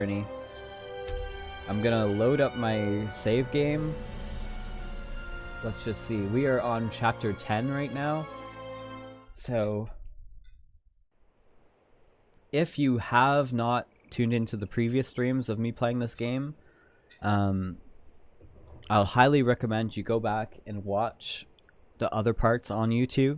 journey. I'm gonna load up my save game. Let's just see. We are on chapter 10 right now. So, if you have not tuned into the previous streams of me playing this game, I'll highly recommend you go back and watch the other parts on YouTube.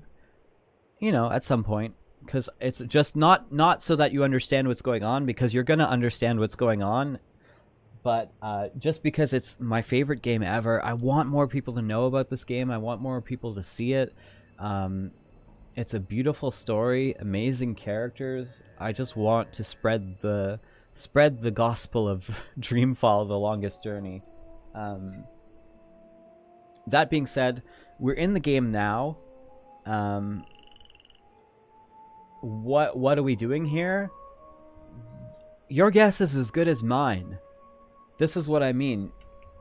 You know, at some point. Because it's just not so that you understand what's going on, because you're going to understand what's going on. But just because it's my favorite game ever, I want more people to know about this game. I want more people to see it. It's a beautiful story, amazing characters. I just want to spread the gospel of Dreamfall, The Longest Journey. That being said, we're in the game now. What are we doing here? Your guess is as good as mine. This is what I mean,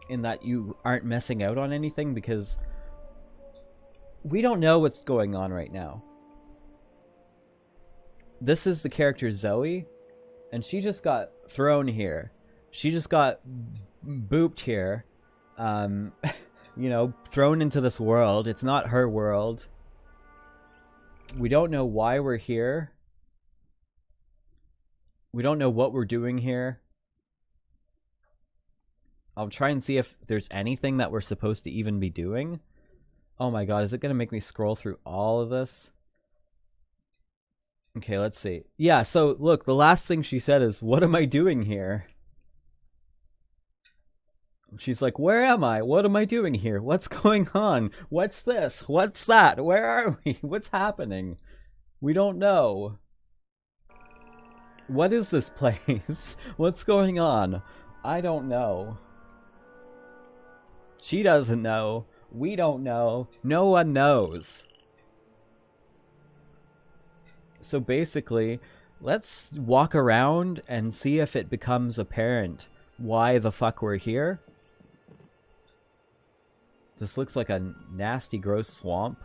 in that you aren't missing out on anything, because we don't know what's going on right now. This is the character Zoe, and she just got thrown here. She just got booped here. You know, thrown into this world. It's not her world. We don't know why we're here. We don't know what we're doing here. I'll try and see if there's anything that we're supposed to even be doing. Oh my god, is it going to make me scroll through all of this? Okay, let's see. Yeah, so look, the last thing she said is, "What am I doing here?" She's like, "Where am I? What am I doing here? What's going on? What's this? What's that? Where are we? What's happening? We don't know. What is this place? What's going on? I don't know." She doesn't know. We don't know. No one knows. So basically, let's walk around and see if it becomes apparent why the fuck we're here. This looks like a nasty, gross swamp.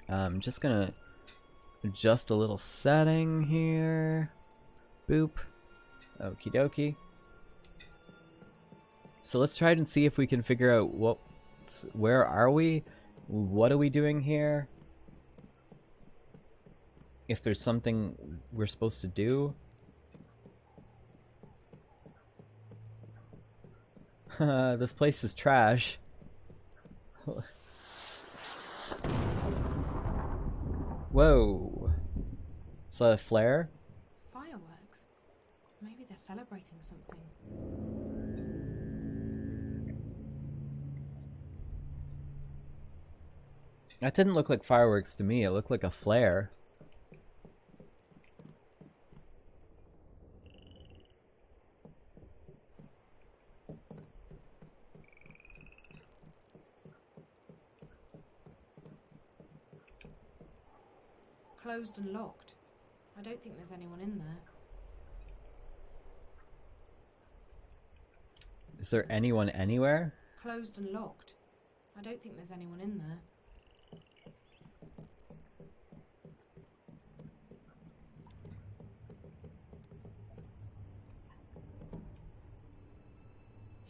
I'm just gonna adjust a little setting here. Boop. Okie dokie. So let's try and see if we can figure out where are we? What are we doing here? If there's something we're supposed to do. This place is trash. Whoa. Is that a flare? Fireworks? Maybe they're celebrating something. That didn't look like fireworks to me. It looked like a flare. Closed and locked. I don't think there's anyone in there. Is there anyone anywhere? Closed and locked. I don't think there's anyone in there.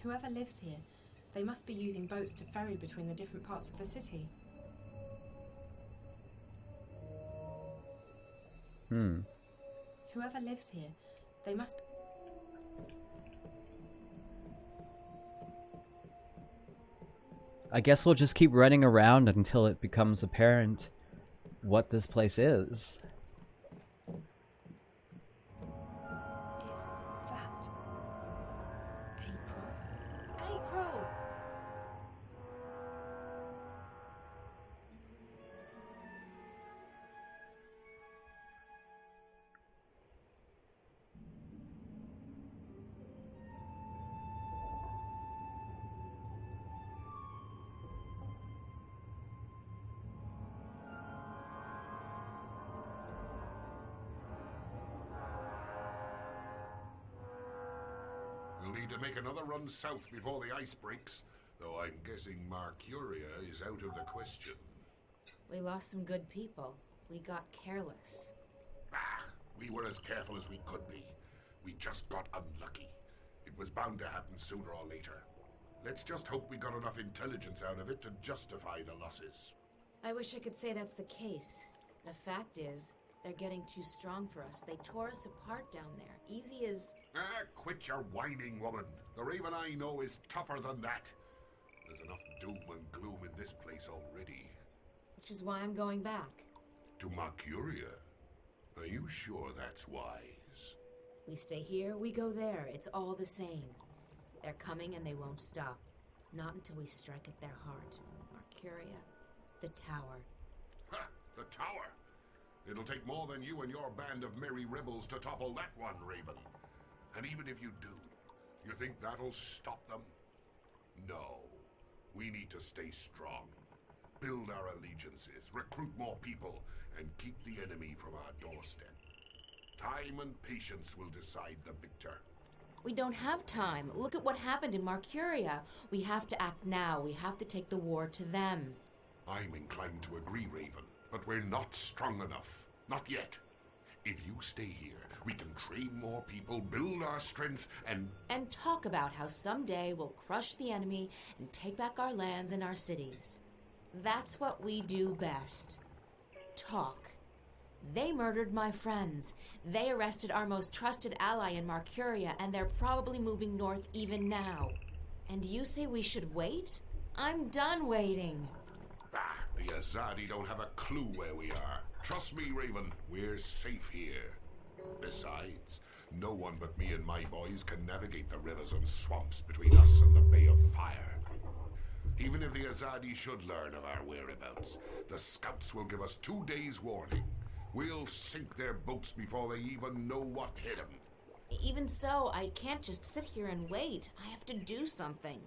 Whoever lives here, they must be using boats to ferry between the different parts of the city. Whoever lives here, they must be... I guess we'll just keep running around until it becomes apparent what this place is. Is that... April? April! We'll need to make another run south before the ice breaks, though I'm guessing Mercuria is out of the question. We lost some good people. We got careless. Ah, we were as careful as we could be. We just got unlucky. It was bound to happen sooner or later. Let's just hope we got enough intelligence out of it to justify the losses. I wish I could say that's the case. The fact is, they're getting too strong for us. They tore us apart down there. Easy as... Quit your whining, woman. The Raven I know is tougher than that. There's enough doom and gloom in this place already. Which is why I'm going back. To Mercuria? Are you sure that's wise? We stay here, we go there. It's all the same. They're coming and they won't stop. Not until we strike at their heart. Mercuria, the tower. Ha! The tower! It'll take more than you and your band of merry rebels to topple that one, Raven. And even if you do, you think that'll stop them? No. We need to stay strong. Build our allegiances, recruit more people, and keep the enemy from our doorstep. Time and patience will decide the victor. We don't have time. Look at what happened in Mercuria. We have to act now. We have to take the war to them. I'm inclined to agree, Raven, but we're not strong enough. Not yet. If you stay here, we can train more people, build our strength, and talk about how someday we'll crush the enemy and take back our lands and our cities. That's what we do best. Talk. They murdered my friends. They arrested our most trusted ally in Mercuria, and they're probably moving north even now. And you say we should wait? I'm done waiting. Bah, the Azadi don't have a clue where we are. Trust me, Raven, we're safe here. Besides, no one but me and my boys can navigate the rivers and swamps between us and the Bay of Fire. Even if the Azadi should learn of our whereabouts, the scouts will give us 2 days' warning. We'll sink their boats before they even know what hit them. Even so, I can't just sit here and wait. I have to do something.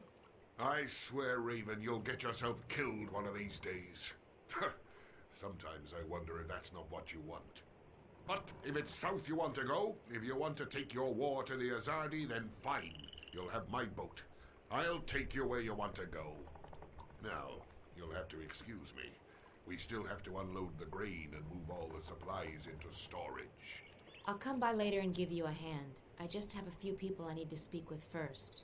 I swear, Raven, you'll get yourself killed one of these days. Sometimes I wonder if that's not what you want. But if it's south you want to go, if you want to take your war to the Azadi, then fine. You'll have my boat. I'll take you where you want to go. Now, you'll have to excuse me. We still have to unload the grain and move all the supplies into storage. I'll come by later and give you a hand. I just have a few people I need to speak with first.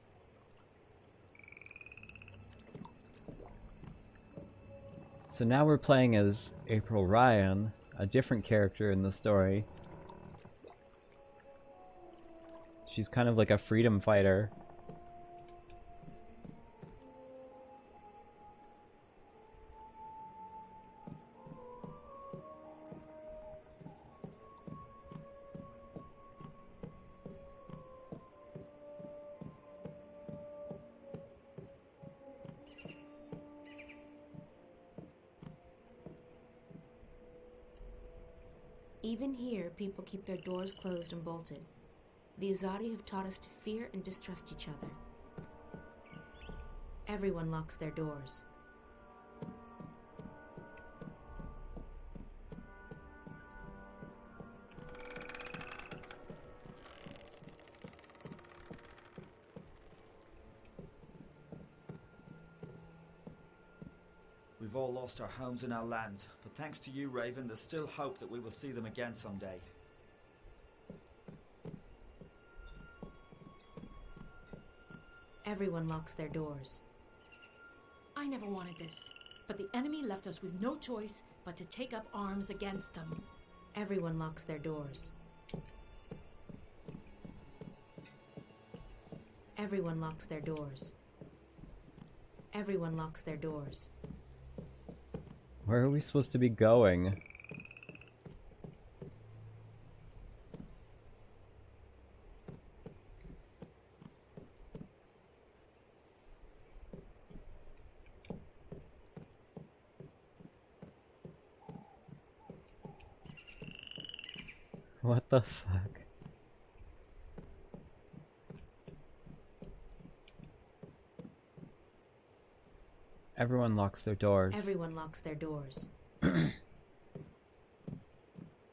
So now we're playing as April Ryan, a different character in the story. She's kind of like a freedom fighter. Even here, people keep their doors closed and bolted. The Azadi have taught us to fear and distrust each other. Everyone locks their doors. We've all lost our homes and our lands, but thanks to you, Raven, there's still hope that we will see them again someday. Everyone locks their doors. I never wanted this, but the enemy left us with no choice but to take up arms against them. Everyone locks their doors. Everyone locks their doors. Everyone locks their doors. Where are we supposed to be going? What the fuck? Everyone locks their doors. Everyone locks their doors.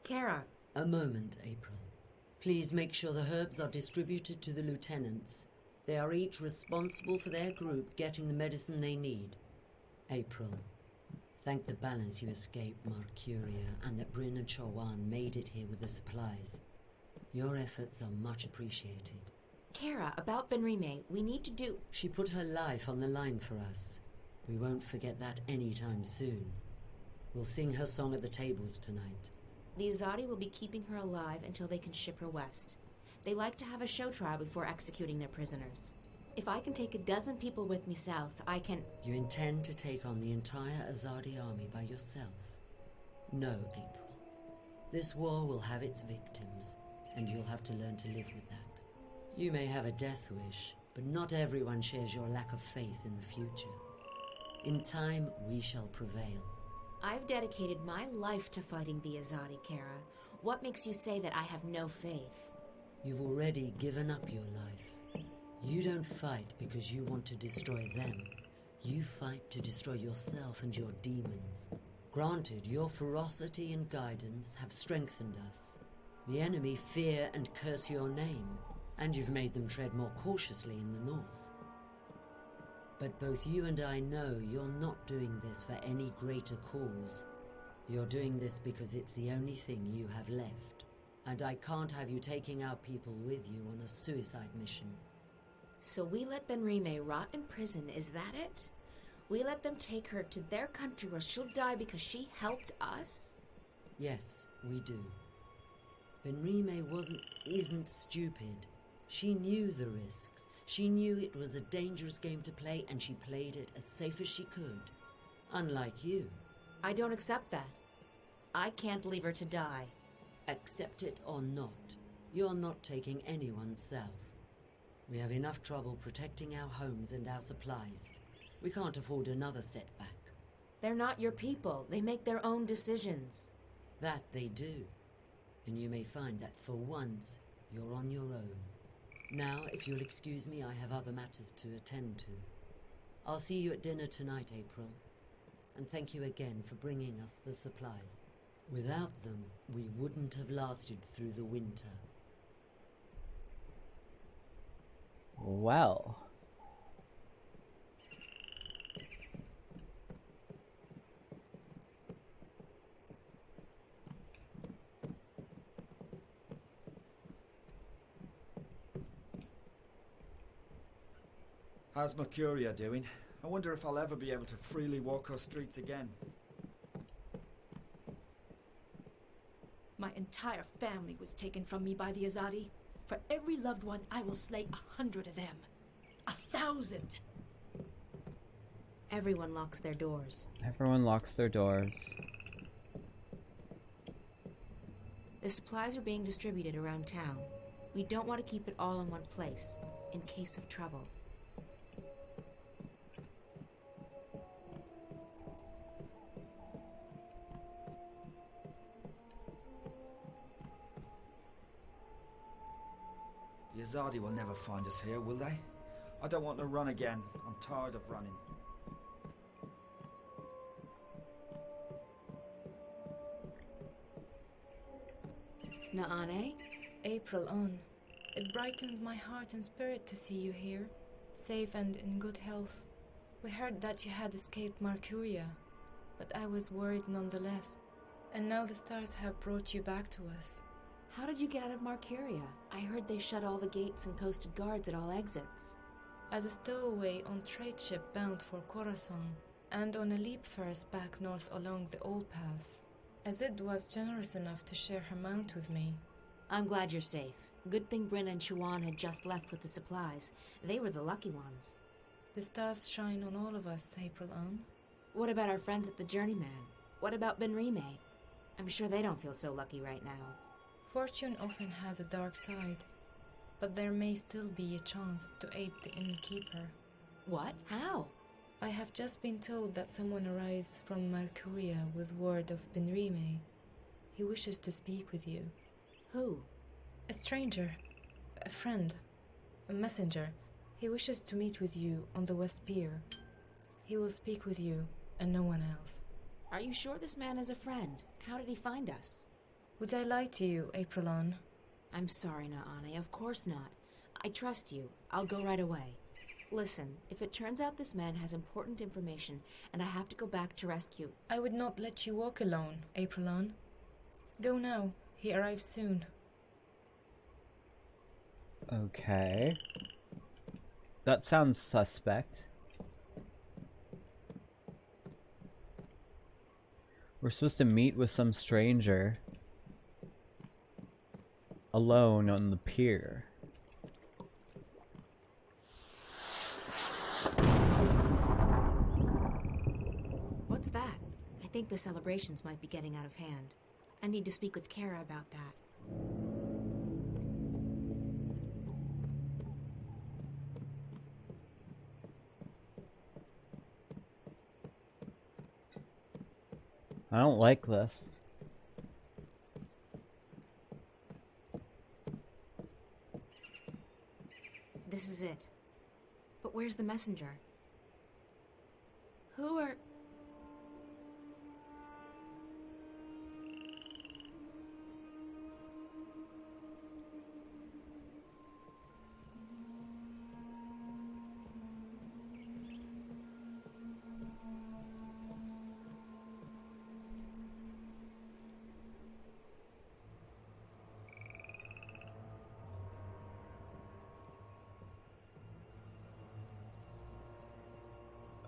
Kara. A moment, April. Please make sure the herbs are distributed to the lieutenants. They are each responsible for their group getting the medicine they need. April, thank the balance you escaped Mercuria and that Bryn and Chawan made it here with the supplies. Your efforts are much appreciated. Kara, about Benrime, we need to do... She put her life on the line for us. We won't forget that anytime soon. We'll sing her song at the tables tonight. The Azadi will be keeping her alive until they can ship her west. They like to have a show trial before executing their prisoners. If I can take a dozen people with me south, I can... You intend to take on the entire Azadi army by yourself? No, April. This war will have its victims, and you'll have to learn to live with that. You may have a death wish, but not everyone shares your lack of faith in the future. In time, we shall prevail. I've dedicated my life to fighting the Azadi, Kara. What makes you say that I have no faith? You've already given up your life. You don't fight because you want to destroy them. You fight to destroy yourself and your demons. Granted, your ferocity and guidance have strengthened us. The enemy fear and curse your name, and you've made them tread more cautiously in the north. But both you and I know you're not doing this for any greater cause. You're doing this because it's the only thing you have left. And I can't have you taking our people with you on a suicide mission. So we let Benrime rot in prison, is that it? We let them take her to their country where she'll die because she helped us? Yes, we do. Benrime isn't stupid. She knew the risks. She knew it was a dangerous game to play, and she played it as safe as she could. Unlike you. I don't accept that. I can't leave her to die. Accept it or not, you're not taking anyone south. We have enough trouble protecting our homes and our supplies. We can't afford another setback. They're not your people. They make their own decisions. That they do. And you may find that for once, you're on your own. Now, if you'll excuse me, I have other matters to attend to. I'll see you at dinner tonight, April. And thank you again for bringing us the supplies. Without them, we wouldn't have lasted through the winter. Well. How's Mercuria doing? I wonder if I'll ever be able to freely walk her streets again. My entire family was taken from me by the Azadi. For every loved one, I will slay 100 of them. 1,000! Everyone locks their doors. Everyone locks their doors. The supplies are being distributed around town. We don't want to keep it all in one place, in case of trouble. The Azadi will never find us here, will they? I don't want to run again. I'm tired of running. Naane? April on. It brightens my heart and spirit to see you here, safe and in good health. We heard that you had escaped Mercuria, but I was worried nonetheless. And now the stars have brought you back to us. How did you get out of Mercuria? I heard they shut all the gates and posted guards at all exits. As a stowaway on trade ship bound for Khorasan, and on a leap first back north along the old pass. Azid was generous enough to share her mount with me. I'm glad you're safe. Good thing Bryn and Chuan had just left with the supplies. They were the lucky ones. The stars shine on all of us, April on. What about our friends at the Journeyman? What about Benrime? I'm sure they don't feel so lucky right now. Fortune often has a dark side, but there may still be a chance to aid the innkeeper. What? How? I have just been told that someone arrives from Mercuria with word of Benrime. He wishes to speak with you. Who? A stranger. A friend. A messenger. He wishes to meet with you on the West Pier. He will speak with you and no one else. Are you sure this man is a friend? How did he find us? Would I lie to you, Aprilon? I'm sorry, Naane. Of course not. I trust you. I'll go right away. Listen, if it turns out this man has important information and I have to go back to rescue... I would not let you walk alone, Aprilon. Go now. He arrives soon. Okay. That sounds suspect. We're supposed to meet with some stranger alone on the pier. What's that? I think the celebrations might be getting out of hand. I need to speak with Kara about that. I don't like this. This is it. But where's the messenger? Who are...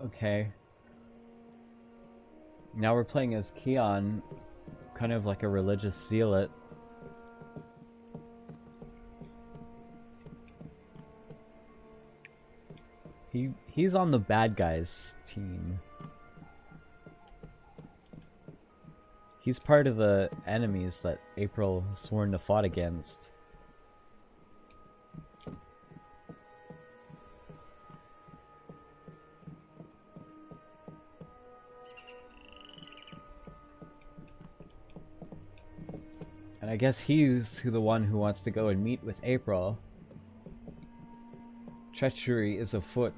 Okay. Now we're playing as Keon, kind of like a religious zealot. He's on the bad guys team. He's part of the enemies that April has sworn to fight against. And I guess he's the one who wants to go and meet with April. Treachery is afoot.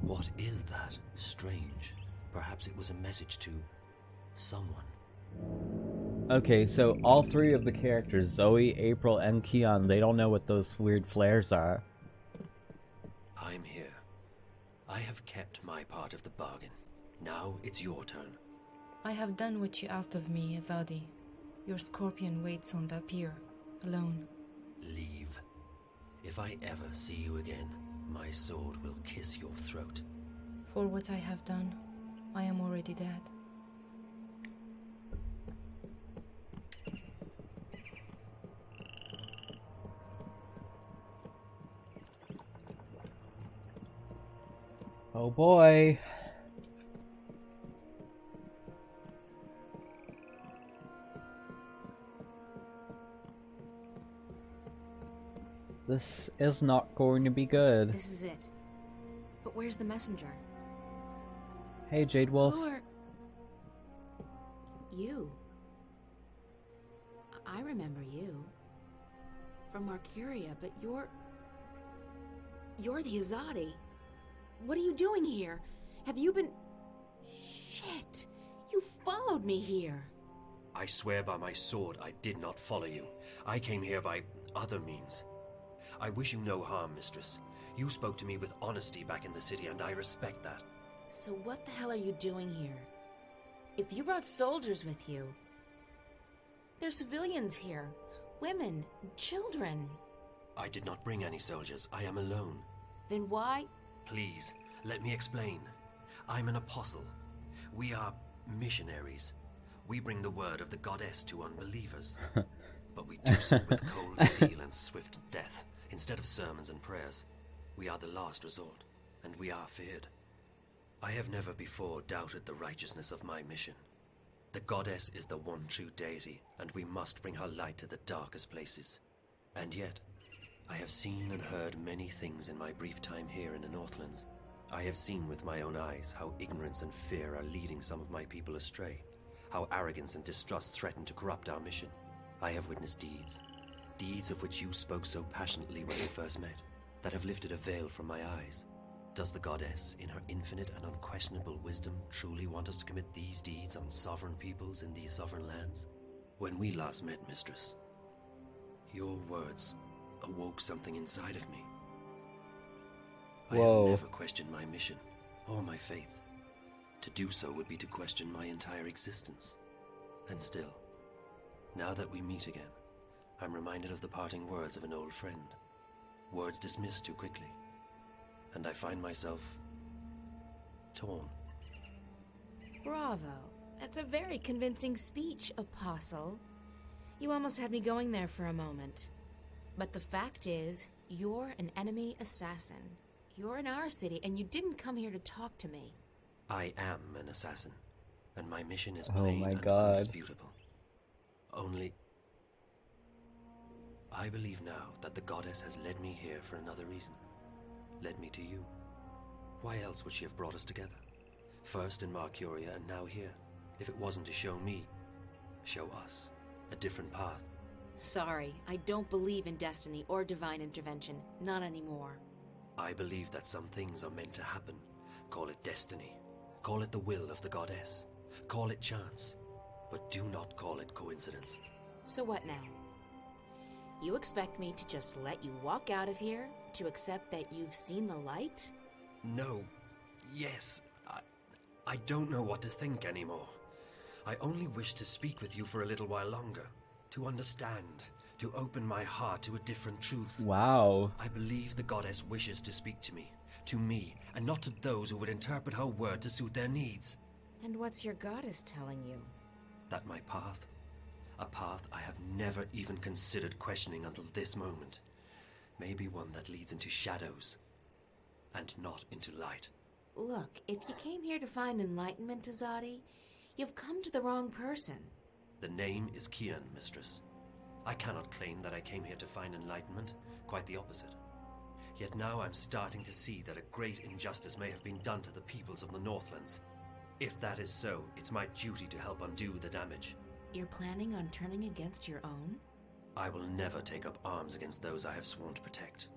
What is that? Strange. Perhaps it was a message to someone. Okay, so all three of the characters, Zoe, April, and Keon, they don't know what those weird flares are. I'm here. I have kept my part of the bargain. Now it's your turn. I have done what you asked of me, Azadi. Your scorpion waits on that pier, alone. Leave. If I ever see you again, my sword will kiss your throat. For what I have done, I am already dead. Oh boy. This is not going to be good. This is it. But where's the messenger? Hey, Jade Wolf. Who are... You. I remember you. From Marcuria, but you're the Azadi. What are you doing here? Have you been... Shit! You followed me here! I swear by my sword I did not follow you. I came here by other means. I wish you no harm, mistress. You spoke to me with honesty back in the city, and I respect that. So what the hell are you doing here? If you brought soldiers with you... There's civilians here. Women, children. I did not bring any soldiers. I am alone. Then why... Please, let me explain. I'm an apostle. We are missionaries. We bring the word of the goddess to unbelievers. But we do so with cold steel and swift death, instead of sermons and prayers. We are the last resort, and we are feared. I have never before doubted the righteousness of my mission. The goddess is the one true deity, and we must bring her light to the darkest places. And yet, I have seen and heard many things in my brief time here in the Northlands. I have seen with my own eyes how ignorance and fear are leading some of my people astray, how arrogance and distrust threaten to corrupt our mission. I have witnessed deeds of which you spoke so passionately when we first met, that have lifted a veil from my eyes. Does the goddess, in her infinite and unquestionable wisdom, truly want us to commit these deeds on sovereign peoples in these sovereign lands? When we last met, mistress, your words awoke something inside of me. I Whoa. have never questioned my mission or my faith. To do so would be to question my entire existence. And still, now that we meet again, I'm reminded of the parting words of an old friend. Words dismissed too quickly. And I find myself torn. Bravo. That's a very convincing speech, Apostle. You almost had me going there for a moment. But the fact is, you're an enemy assassin. You're in our city, and you didn't come here to talk to me. I am an assassin, and my mission is Oh plain my and God. undisputable. Only, I believe now that the goddess has led me here for another reason. Led me to you. Why else would she have brought us together? First in Marcuria and now here, if it wasn't to show me, show us, a different path. Sorry, I don't believe in destiny or divine intervention. Not anymore. I believe that some things are meant to happen. Call it destiny. Call it the will of the goddess. Call it chance. But do not call it coincidence. So what now? You expect me to just let you walk out of here? To accept that you've seen the light? No. Yes. I don't know what to think anymore. I only wish to speak with you for a little while longer. To understand. To open my heart to a different truth. Wow. I believe the goddess wishes to speak to me, and not to those who would interpret her word to suit their needs. And what's your goddess telling you? That my path, a path I have never even considered questioning until this moment, may be one that leads into shadows, and not into light. Look, if you came here to find enlightenment, Azadi, you've come to the wrong person. The name is Kian, mistress. I cannot claim that I came here to find enlightenment, quite the opposite. Yet now I'm starting to see that a great injustice may have been done to the peoples of the Northlands. If that is so, it's my duty to help undo the damage. You're planning on turning against your own? I will never take up arms against those I have sworn to protect.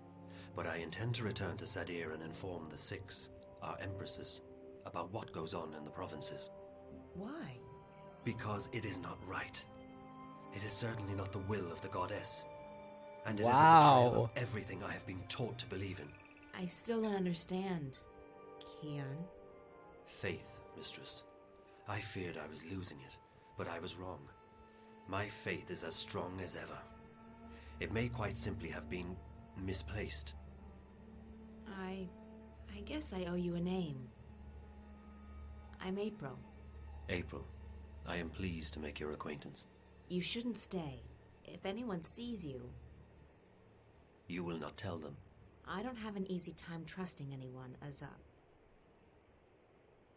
But I intend to return to Sadir and inform the Six, our empresses, about what goes on in the provinces. Why? Because it is not right. It is certainly not the will of the goddess. And it is a Wow. betrayal of everything I have been taught to believe in. I still don't understand. Kian? Faith, mistress. I feared I was losing it, but I was wrong. My faith is as strong as ever. It may quite simply have been misplaced. I guess I owe you a name. I'm April. April, I am pleased to make your acquaintance. You shouldn't stay. If anyone sees you... You will not tell them. I don't have an easy time trusting anyone,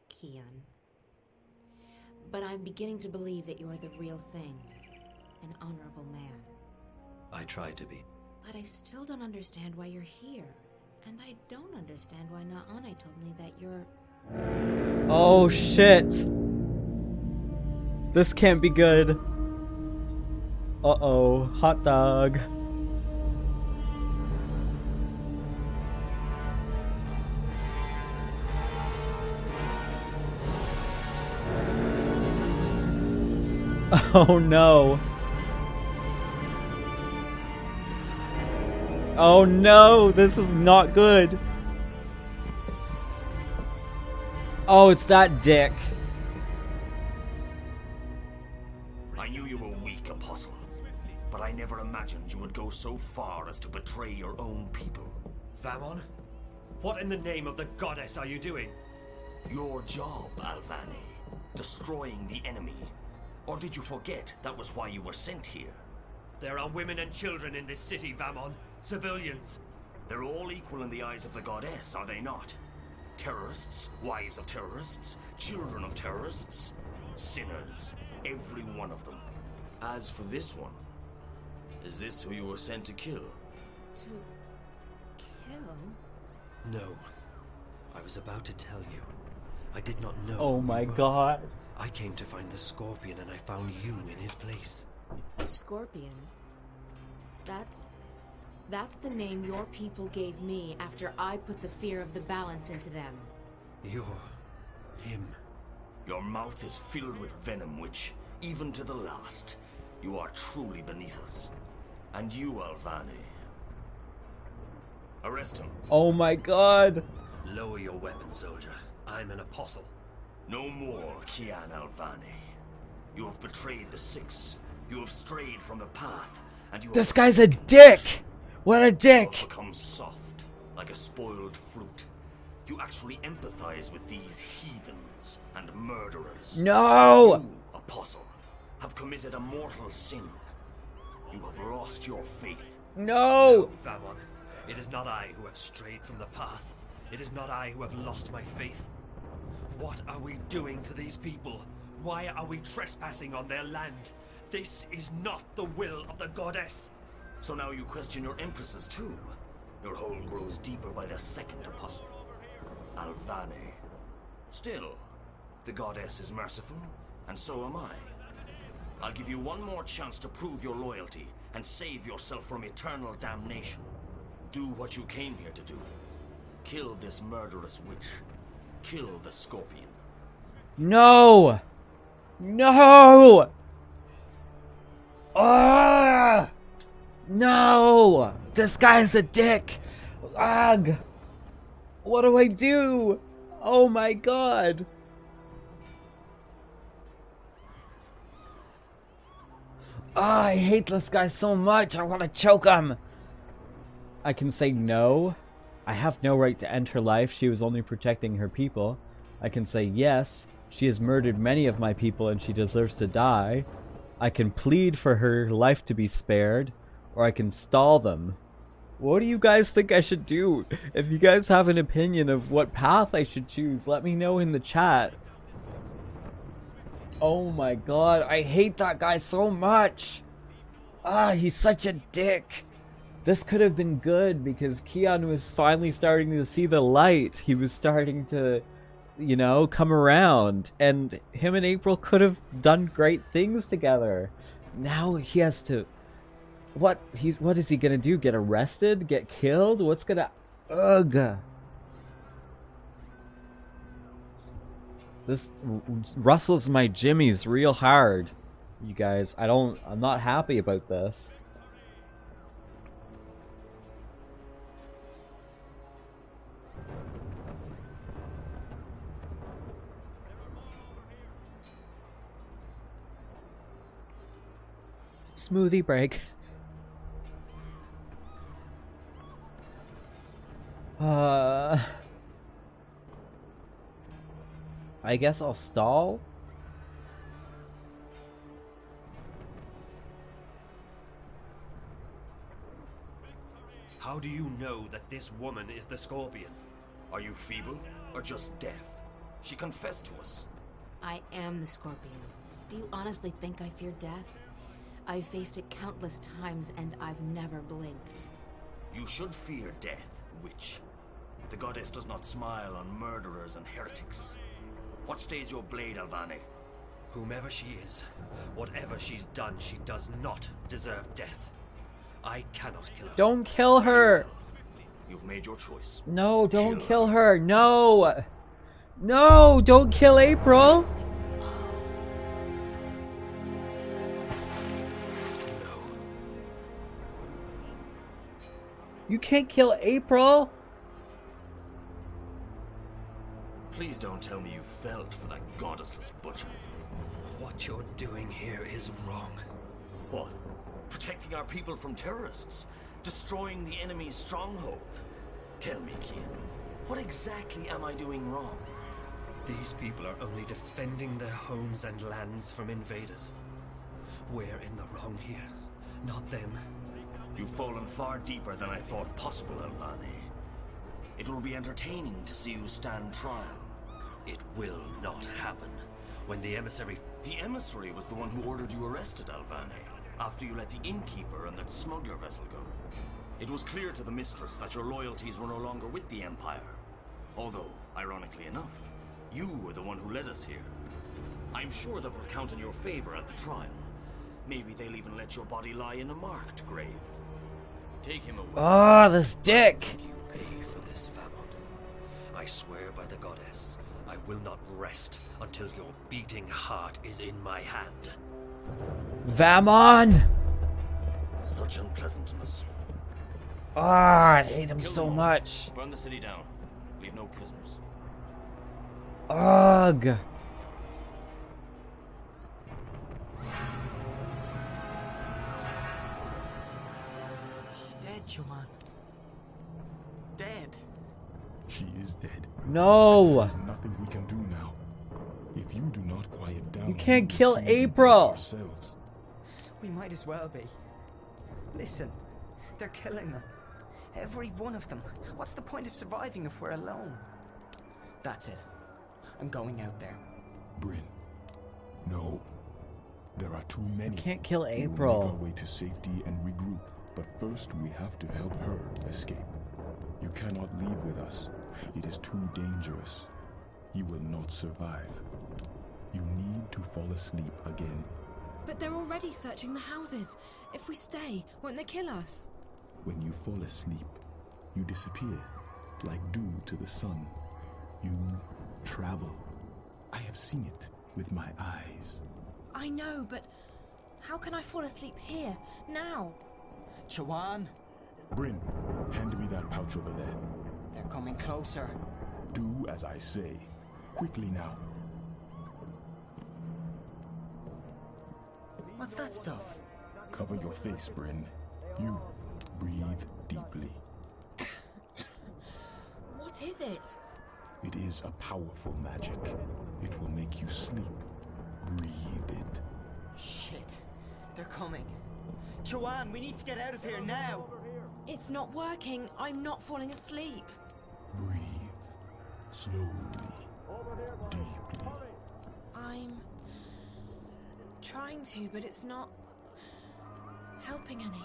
Kian. But I'm beginning to believe that you're the real thing. An honorable man. I try to be. But I still don't understand why you're here. And I don't understand why Naane told me that you're... Oh shit. This can't be good. Uh-oh. Hot dog. Oh no. Oh no, this is not good. Oh, it's that dick. I knew you were weak, Apostle, but I never imagined you would go so far as to betray your own people. Vamon? What in the name of the goddess are you doing? Your job, Alvane. Destroying the enemy. Or did you forget that was why you were sent here? There are women and children in this city, Vamon. Civilians. They're all equal in the eyes of the goddess, are they not? Terrorists, wives of terrorists, children of terrorists, sinners, every one of them. As for this one, is this who you were sent to kill? To... kill? No. I was about to tell you. I did not know. Oh my god. I came to find the Scorpion and I found you in his place. Scorpion? That's the name your people gave me after I put the fear of the balance into them. You're... him. Your mouth is filled with venom which, even to the last, you are truly beneath us. And you, Alvane. Arrest him. Oh my god. Lower your weapon, soldier. I'm an apostle. No more, Kian Alvani. You have betrayed the Six. You have strayed from the path, and you This have guy's a dick! What a You dick! have become soft, like a spoiled fruit. You actually empathize with these heathens and murderers. No! You, Apostle, have committed a mortal sin. You have lost your faith. No! Vamon, it is not I who have strayed from the path. It is not I who have lost my faith. What are we doing to these people? Why are we trespassing on their land? This is not the will of the goddess. So now you question your empresses too. Your hole grows deeper by the second, Apostle. Alvane. Still, the goddess is merciful, and so am I. I'll give you one more chance to prove your loyalty and save yourself from eternal damnation. Do what you came here to do. Kill this murderous witch. Kill the scorpion. No! No! Ah! No! This guy's a dick! Ugh! What do I do? Oh my god! Ah, I hate this guy so much. I want to choke him. I can say no. I have no right to end her life. She was only protecting her people. I can say yes. She has murdered many of my people and she deserves to die. I can plead for her life to be spared. Or I can stall them. What do you guys think I should do? If you guys have an opinion of what path I should choose, let me know in the chat. Oh my god, I hate that guy so much. Ah, he's such a dick. This could have been good because Kian was finally starting to see the light. He was starting to, you know, come around. And him and April could have done great things together. Now he has to... What is he gonna do? Get arrested? Get killed? What's gonna... Ugh. This rustles my jimmies real hard. You guys, I'm not happy about this. Smoothie break. I guess I'll stall. How do you know that this woman is the Scorpion? Are you feeble or just deaf? She confessed to us. I am the Scorpion. Do you honestly think I fear death? I've faced it countless times and I've never blinked. You should fear death, witch. The goddess does not smile on murderers and heretics. What stays your blade, Alvane? Whomever she is, whatever she's done, she does not deserve death. I cannot kill her. Don't kill her! You've made your choice. No, don't kill her. No! No, don't kill April! No. You can't kill April! Please don't tell me you felt for that goddessless butcher. What you're doing here is wrong. What? Protecting our people from terrorists? Destroying the enemy's stronghold? Tell me, Kian, what exactly am I doing wrong? These people are only defending their homes and lands from invaders. We're in the wrong here, not them. You've fallen far deeper than I thought possible, Alvane. It will be entertaining to see you stand trial. It will not happen. When the emissary... The emissary was the one who ordered you arrested, Alvane, after you let the innkeeper and that smuggler vessel go. It was clear to the mistress that your loyalties were no longer with the Empire. Although, ironically enough, you were the one who led us here. I'm sure that will count in your favor at the trial. Maybe they'll even let your body lie in a marked grave. Take him away. Oh, this dick! You pay for this, Vamon. I swear by the goddess, I will not rest until your beating heart is in my hand. Vamon! Such unpleasantness. Ah, I hate him Kill so them all. much. Burn the city down. Leave no prisoners. Ugh. dead, Joanne. Dead. She is dead. No! There's nothing we can do now. If you do not quiet down, You can't we will kill soon April! ourselves. We might as well be. Listen, they're killing them. Every one of them. What's the point of surviving if we're alone? That's it. I'm going out there. Bryn, no. There are too many. You can't kill We will April. make our way to safety and regroup, but first we have to help her escape. You cannot leave with us. It is too dangerous. You will not survive. You need to fall asleep again. But they're already searching the houses. If we stay, won't they kill us? When you fall asleep, you disappear, like dew to the sun. You travel. I have seen it with my eyes. I know, but how can I fall asleep here, now? Joanne! Bryn, hand me that pouch over there. They're coming closer. Do as I say. Quickly now. What's that stuff? Cover your face, Bryn. You breathe deeply. What is it? It is a powerful magic. It will make you sleep. Breathe it. Shit. They're coming. Joanne, we need to get out of here now. It's not working. I'm not falling asleep. Breathe. Slowly. Deeply. I'm trying to, but it's not helping any.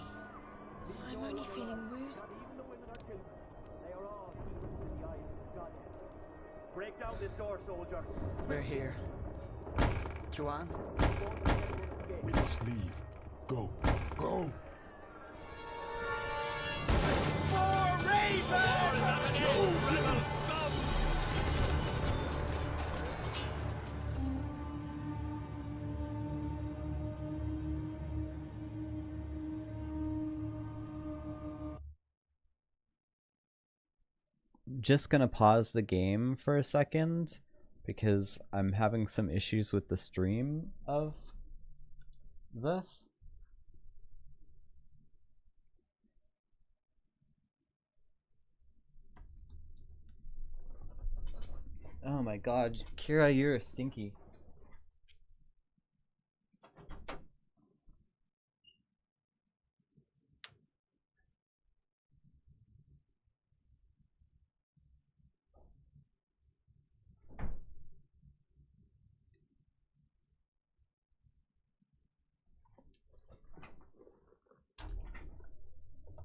I'm only feeling woozy. Break down this door, soldier. We're here. Joanne? We must leave. Go. Go! For Raven! You rebel scum! Just gonna pause the game for a second because I'm having some issues with the stream of this. Oh my god, Kira, you're a stinky.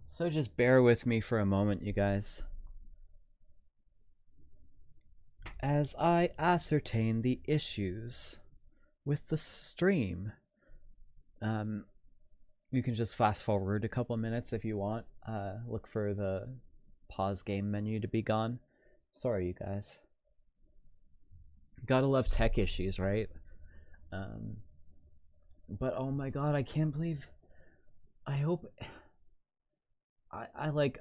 So just bear with me for a moment, you guys, as I ascertain the issues with the stream. You can just fast forward a couple minutes if you want. Look for the pause game menu to be gone. Sorry, you guys. Gotta love tech issues, right? But oh my god, I can't believe. I hope.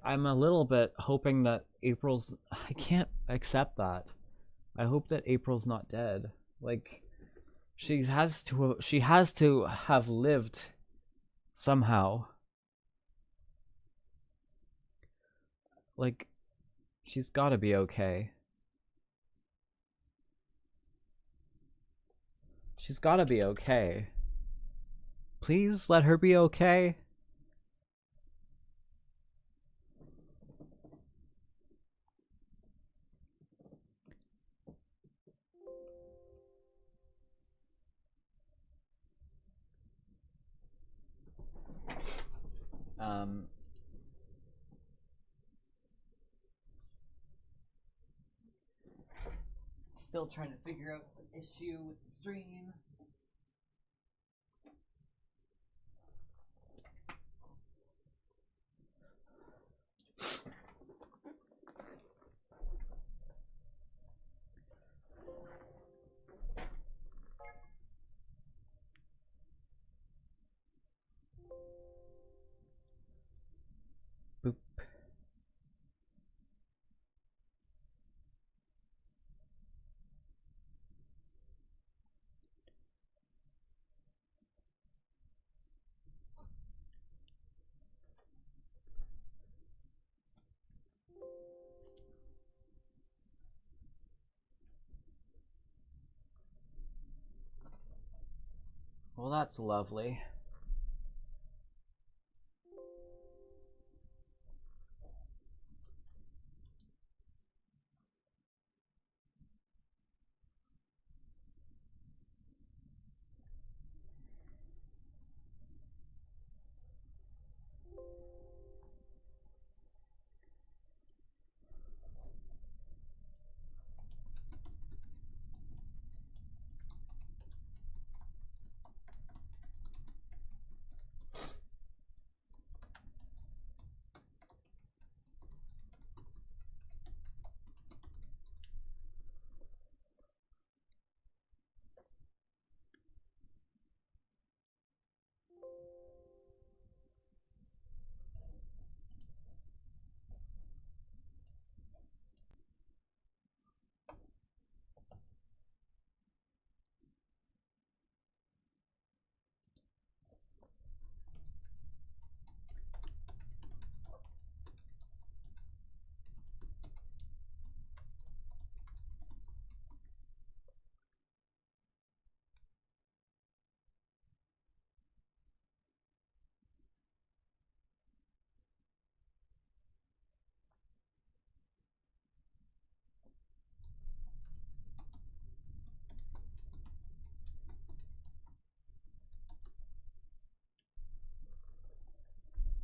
I'm a little bit hoping that April's. I can't accept that. I hope that April's not dead. Like, she has to have lived somehow. Like, she's got to be okay. She's got to be okay. Please let her be okay. Still trying to figure out the issue with the stream. Boop. Well, that's lovely.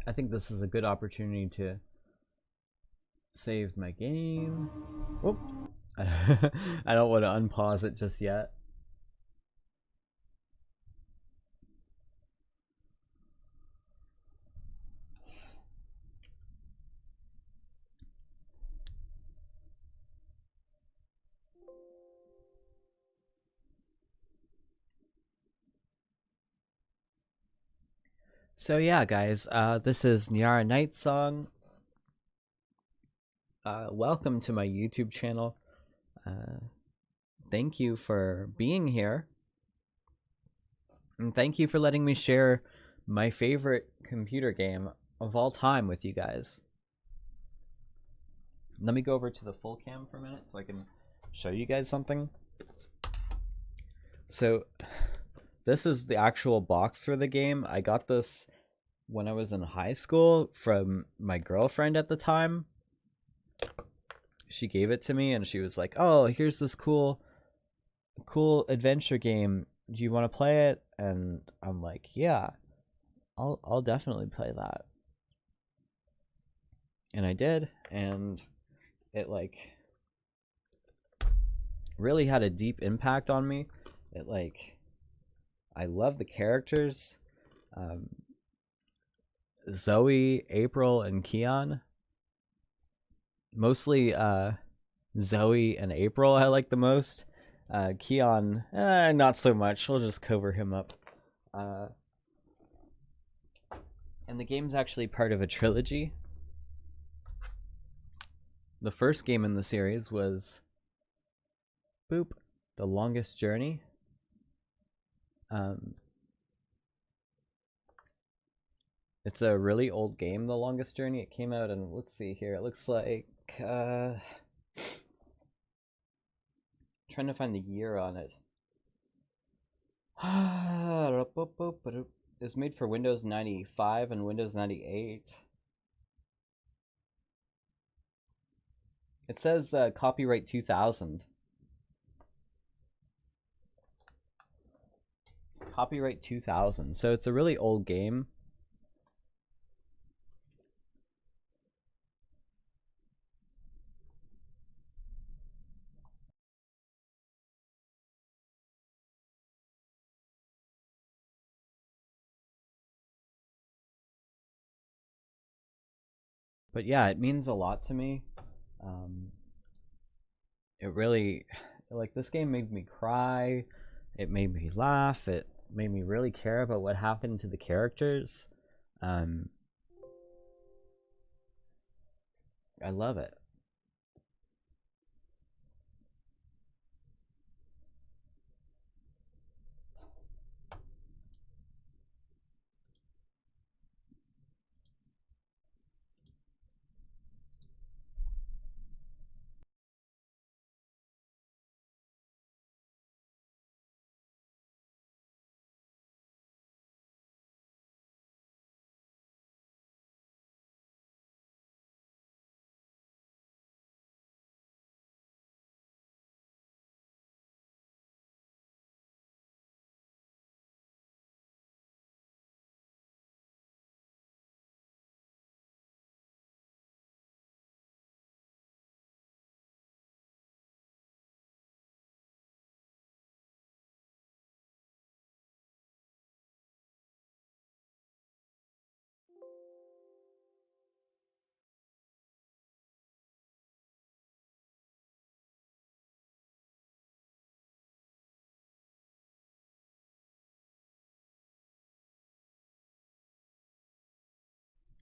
I think this is a good opportunity to save my game. Whoop. I don't want to unpause it just yet. So yeah, guys, this is Neaura Nightsong. Welcome to my YouTube channel. Thank you for being here. And thank you for letting me share my favorite computer game of all time with you guys. Let me go over to the full cam for a minute so I can show you guys something. So this is the actual box for the game. I got this when I was in high school from my girlfriend at the time. She gave it to me and she was like, "Oh, here's this cool adventure game. Do you want to play it?" And I'm like, "Yeah, I'll definitely play that." And I did, and it like really had a deep impact on me. It like, I love the characters. Zoe, April, and Keon. Mostly Zoe and April I like the most. Keon, not so much. We'll just cover him up. And the game's actually part of a trilogy. The first game in the series was Boop, The Longest Journey. It's a really old game, The Longest Journey. It came out in, let's see here, it looks like, trying to find the year on it. It was made for Windows 95 and Windows 98. It says copyright 2000. Copyright 2000. So it's a really old game. But yeah, it means a lot to me. It really, like, this game made me cry. It made me laugh. It made me really care about what happened to the characters. I love it.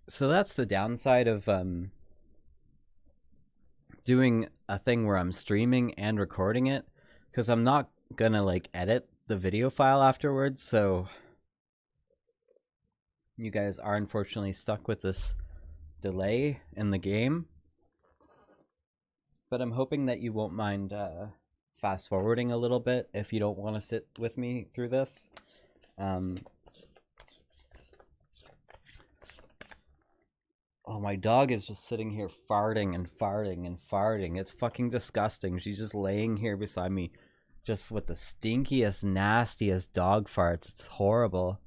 So that's the downside of doing a thing where I'm streaming and recording it, because I'm not gonna like edit the video file afterwards, so you guys are unfortunately stuck with this delay in the game. But I'm hoping that you won't mind fast forwarding a little bit if you don't want to sit with me through this. Oh, my dog is just sitting here farting and farting and farting. It's fucking disgusting. She's just laying here beside me, just with the stinkiest, nastiest dog farts. It's horrible.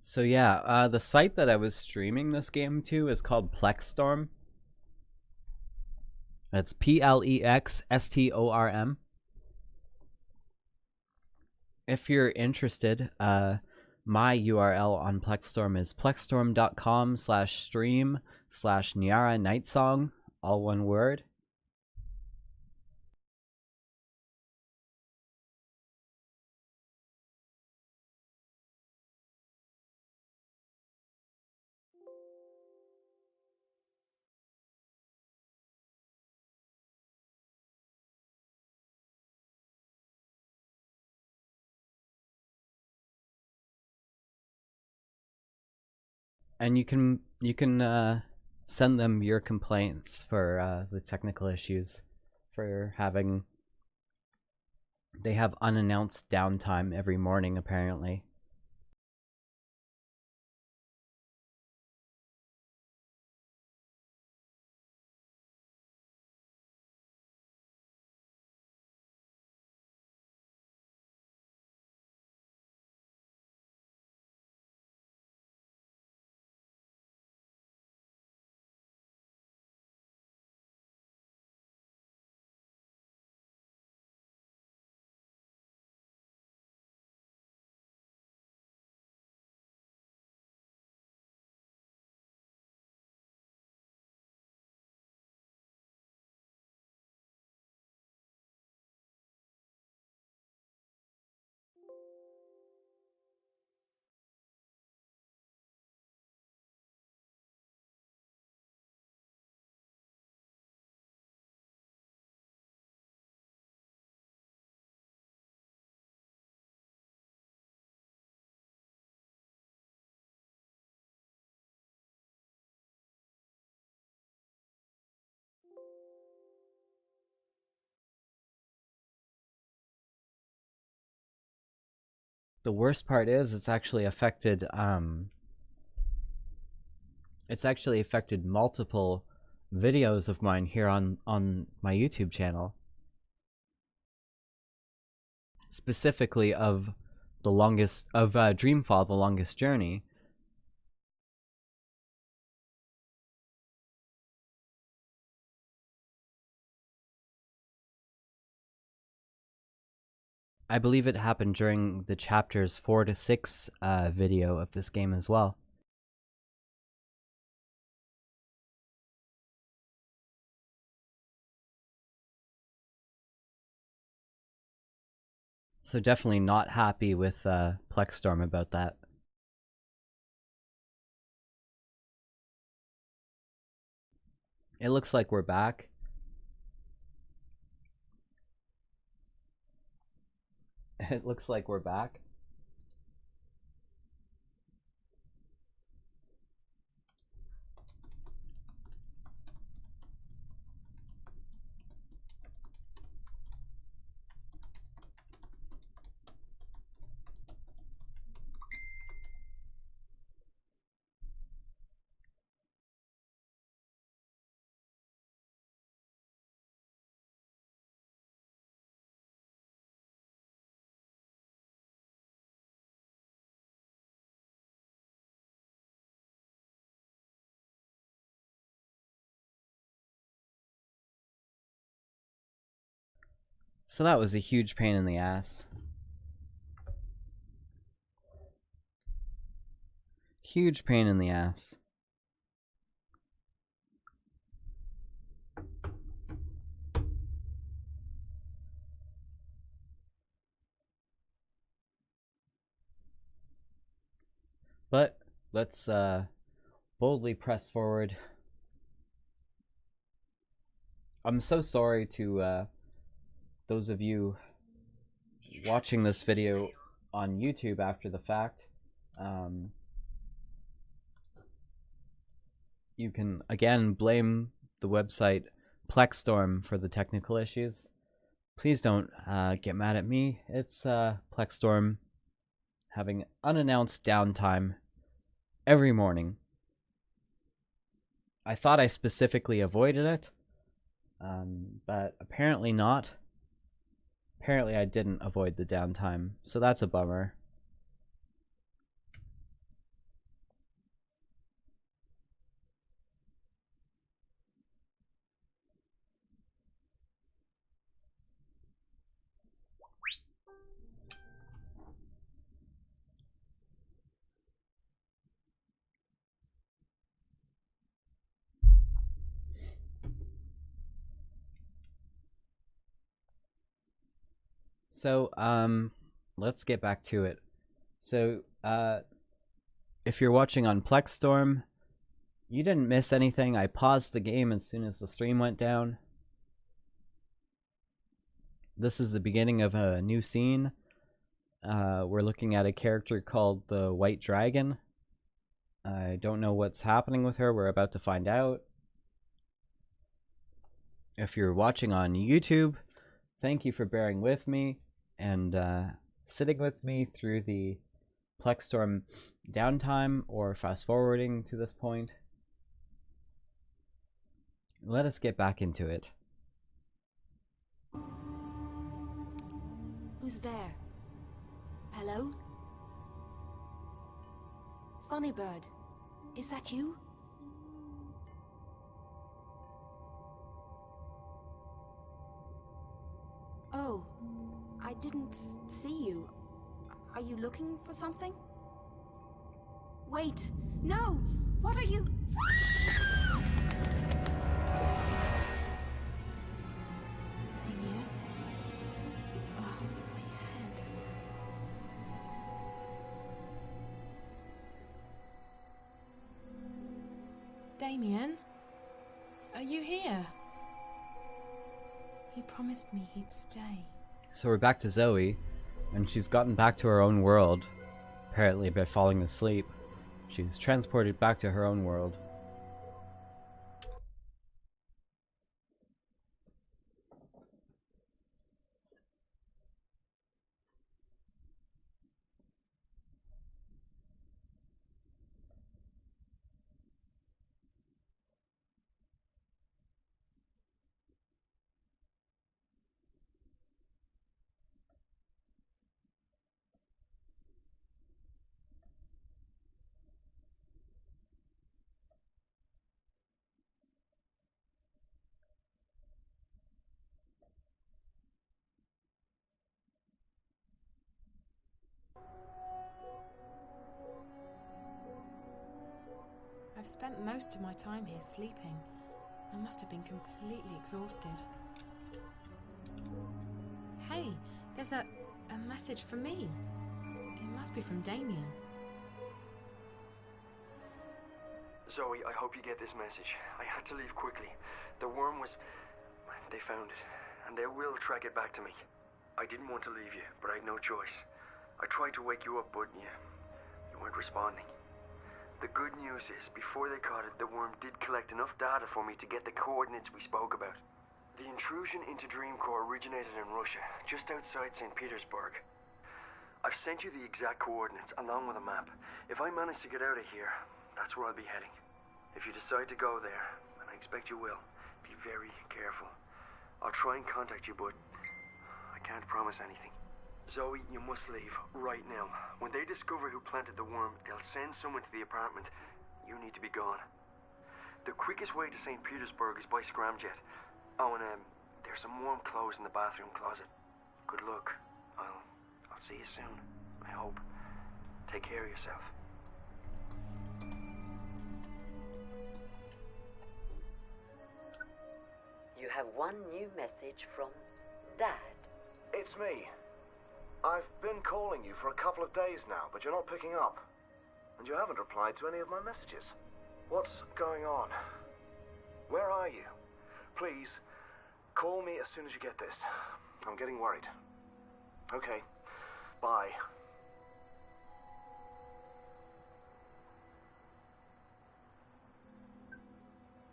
So yeah, the site that I was streaming this game to is called Plexstorm. That's Plexstorm. If you're interested, my URL on Plexstorm is plexstorm.com/stream/Neaura Nightsong, all one word. And you can send them your complaints for the technical issues, for having. They have unannounced downtime every morning, apparently. The worst part is it's actually affected multiple videos of mine here on my YouTube channel. Specifically of Dreamfall, The Longest Journey. I believe it happened during the chapters 4 to 6 video of this game as well. So definitely not happy with Plexstorm about that. It looks like we're back. It looks like we're back. So that was a huge pain in the ass. Huge pain in the ass. But let's boldly press forward. I'm so sorry to those of you watching this video on YouTube after the fact. You can again blame the website Plexstorm for the technical issues. Please don't get mad at me. It's Plexstorm having unannounced downtime every morning. I thought I specifically avoided it, but apparently not. Apparently I didn't avoid the downtime, so that's a bummer. So, let's get back to it. So, if you're watching on Plexstorm, you didn't miss anything. I paused the game as soon as the stream went down. This is the beginning of a new scene. We're looking at a character called the White Dragon. I don't know what's happening with her. We're about to find out. If you're watching on YouTube, thank you for bearing with me and sitting with me through the Plexstorm downtime or fast forwarding to this point. Let us get back into it. Who's there? Hello? Funnybird, is that you? Oh, I didn't see you. Are you looking for something? Wait, no! What are you? Damien? Oh, my head. Damien? Are you here? He promised me he'd stay. So we're back to Zoe, and she's gotten back to her own world, apparently by falling asleep. She's transported back to her own world. I've spent most of my time here sleeping. I must have been completely exhausted. Hey, there's a message for me. It must be from Damien. Zoe, I hope you get this message. I had to leave quickly. The worm was... They found it, and they will track it back to me. I didn't want to leave you, but I had no choice. I tried to wake you up, but you weren't responding. The good news is, before they caught it, the worm did collect enough data for me to get the coordinates we spoke about. The intrusion into Dreamcore originated in Russia, just outside St. Petersburg. I've sent you the exact coordinates, along with a map. If I manage to get out of here, that's where I'll be heading. If you decide to go there, and I expect you will, be very careful. I'll try and contact you, but I can't promise anything. Zoe, you must leave, right now. When they discover who planted the worm, they'll send someone to the apartment. You need to be gone. The quickest way to St. Petersburg is by scramjet. Oh, and there's some warm clothes in the bathroom closet. Good luck. I'll see you soon, I hope. Take care of yourself. You have one new message from Dad. It's me. I've been calling you for a couple of days now, but you're not picking up. And you haven't replied to any of my messages. What's going on? Where are you? Please, call me as soon as you get this. I'm getting worried. Okay, bye.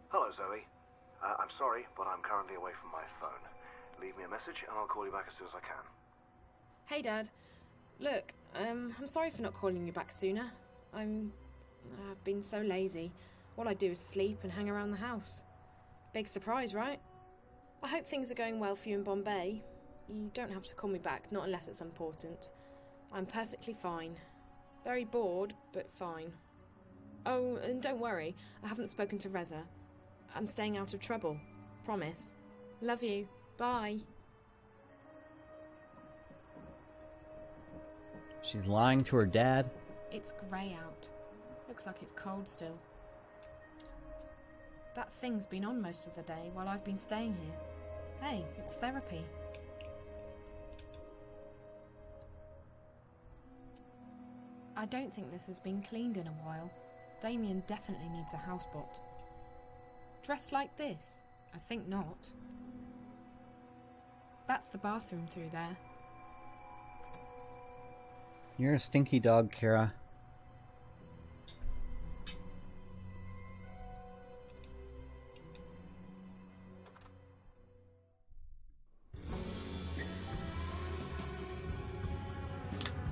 Hello, Zoe. I'm sorry, but I'm currently away from my phone. Leave me a message and I'll call you back as soon as I can. Hey, Dad. Look, I'm sorry for not calling you back sooner. I've been so lazy. All I do is sleep and hang around the house. Big surprise, right? I hope things are going well for you in Bombay. You don't have to call me back, not unless it's important. I'm perfectly fine. Very bored, but fine. Oh, and don't worry, I haven't spoken to Reza. I'm staying out of trouble. Promise. Love you. Bye. She's lying to her dad. It's grey out. Looks like it's cold still. That thing's been on most of the day while I've been staying here. Hey, it's therapy. I don't think this has been cleaned in a while. Damien definitely needs a housebot. Dressed like this? I think not. That's the bathroom through there. You're a stinky dog, Kira.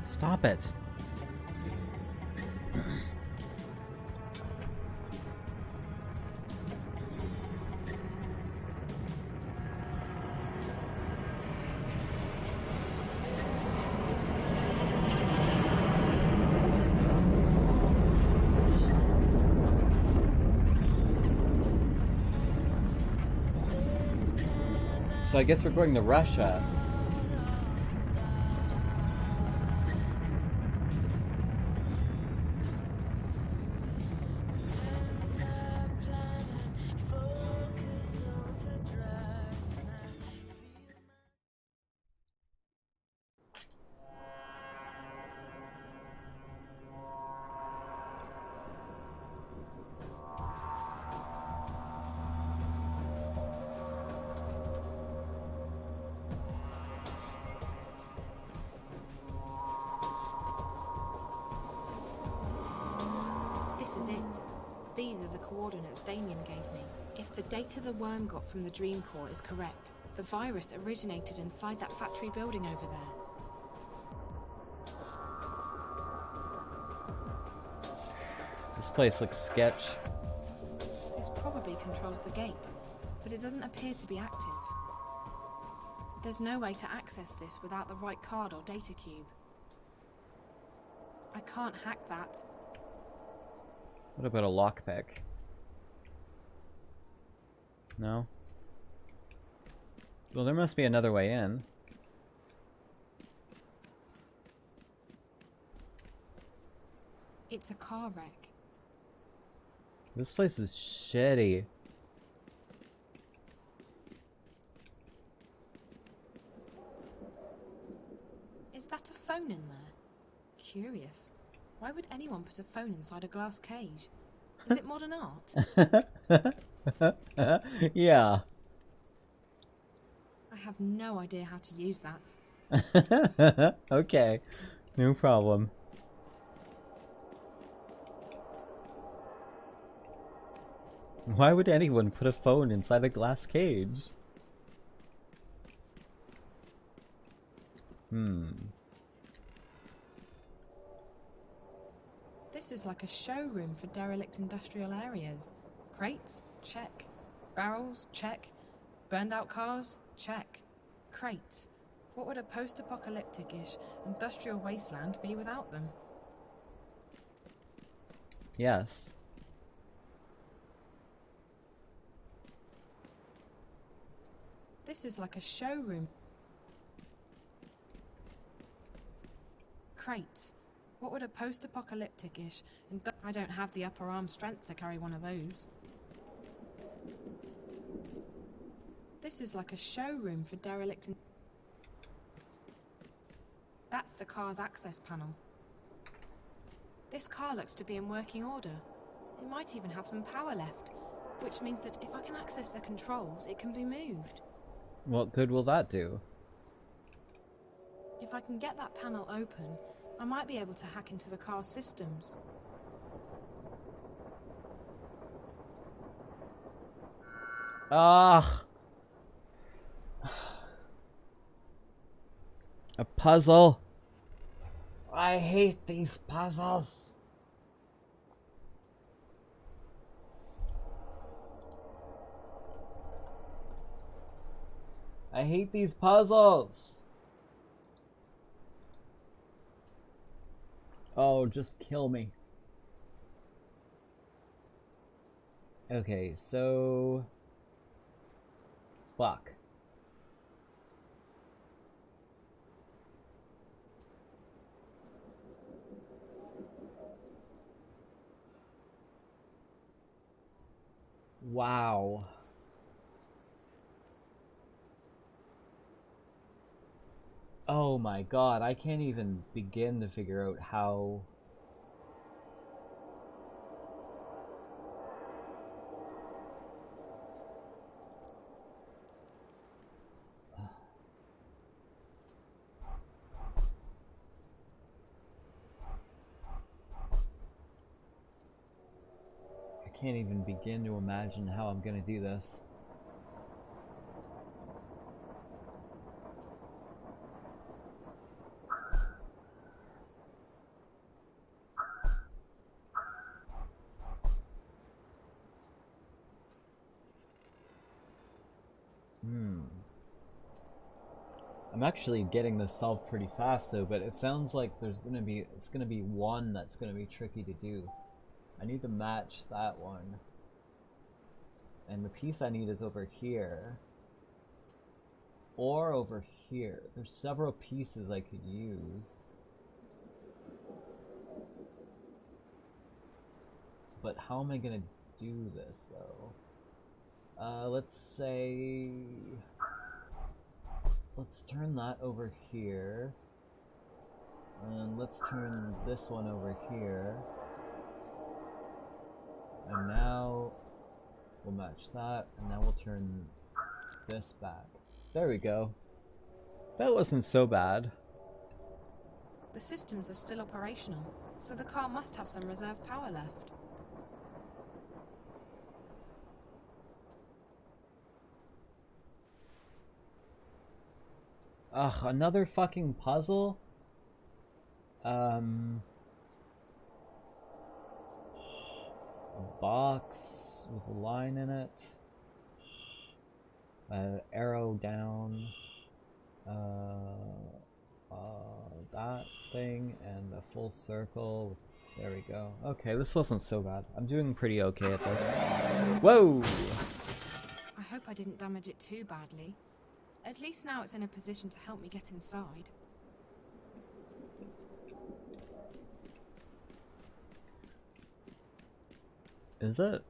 Stop it. So I guess we're going to Russia. This is it. These are the coordinates Damien gave me. If the data the worm got from the Dream Core is correct, the virus originated inside that factory building over there. This place looks sketch. This probably controls the gate, but it doesn't appear to be active. There's no way to access this without the right card or data cube. I can't hack that. What about a lockpick? No? Well, there must be another way in. It's a car wreck. This place is shitty. Is that a phone in there? Curious. Why would anyone put a phone inside a glass cage? Is it modern art? Yeah. I have no idea how to use that. Okay. No problem. Why would anyone put a phone inside a glass cage? This is like a showroom for derelict industrial areas. Crates? Check. Barrels? Check. Burned out cars? Check. Crates. What would a post-apocalyptic-ish industrial wasteland be without them? Yes. This is like a showroom. crates. What would a post-apocalyptic-ish... I don't have the upper arm strength to carry one of those. This is like a showroom for derelict... That's the car's access panel. This car looks to be in working order. It might even have some power left, which means that if I can access the controls, it can be moved. What good will that do? If I can get that panel open, I might be able to hack into the car's systems. Ah, a puzzle. I hate these puzzles. I hate these puzzles. Oh, just kill me. Okay, so... Fuck. Wow. Oh my god, I can't even begin to figure out how... I can't even begin to imagine how I'm gonna do this. I'm actually getting this solved pretty fast though, but it sounds like it's gonna be one that's gonna be tricky to do. I need to match that one. And the piece I need is over here. Or over here. There's several pieces I could use. But how am I gonna do this though? Let's say... Let's turn that over here. And let's turn this one over here. And now we'll match that, and now we'll turn this back. There we go. That wasn't so bad. The systems are still operational, so the car must have some reserve power left. Ugh, another fucking puzzle? A box with a line in it. Arrow down. That thing and a full circle. There we go. Okay, this wasn't so bad. I'm doing pretty okay at this. Whoa! I hope I didn't damage it too badly. At least now it's in a position to help me get inside. Is it?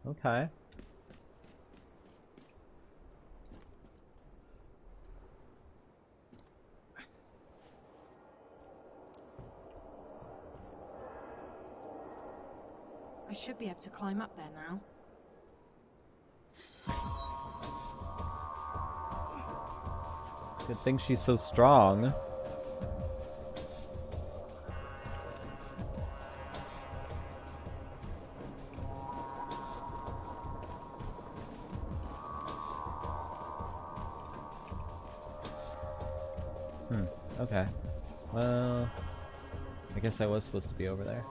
Okay. I should be able to climb up there now. Good thing she's so strong. Okay. Well, I guess I was supposed to be over there.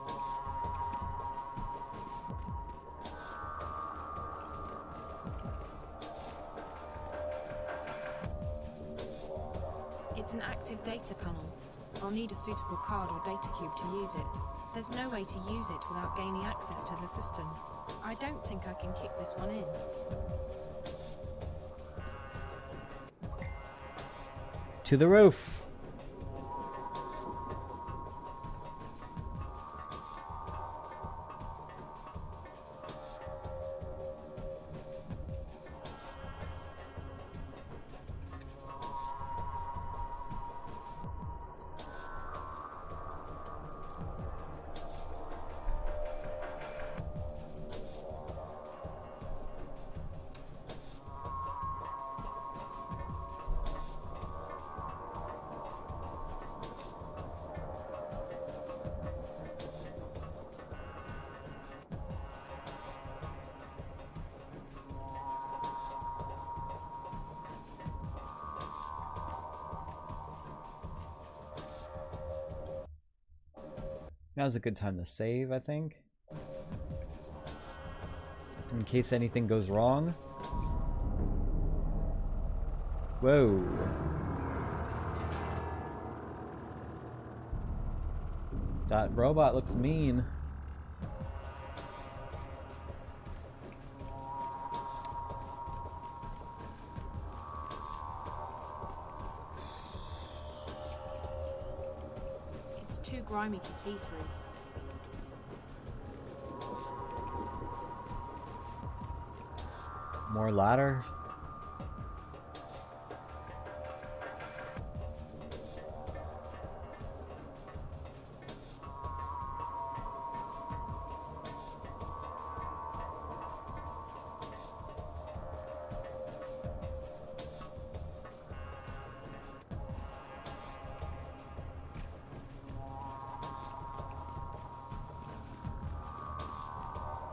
It's an active data panel. I'll need a suitable card or data cube to use it. There's no way to use it without gaining access to the system. I don't think I can kick this one in. To the roof! Now's a good time to save, I think. In case anything goes wrong. Whoa. That robot looks mean. It's too grimy to see through. More ladder.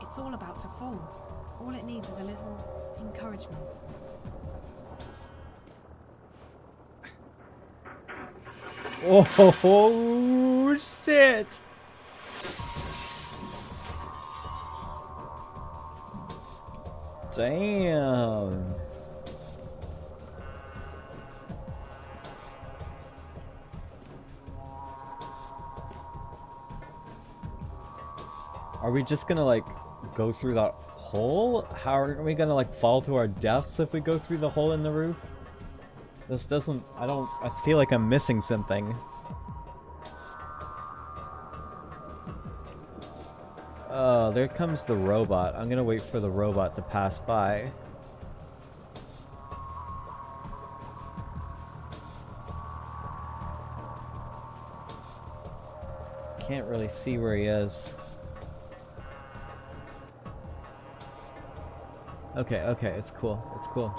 It's all about to fall. All it needs is a little encouragement. Oh shit! Damn. Are we just gonna like go through that hole? How are we gonna like fall to our deaths if we go through the hole in the roof? This doesn't, I feel like I'm missing something. Oh, there comes the robot. I'm gonna wait for the robot to pass by. Can't really see where he is. Okay, okay, it's cool, it's cool.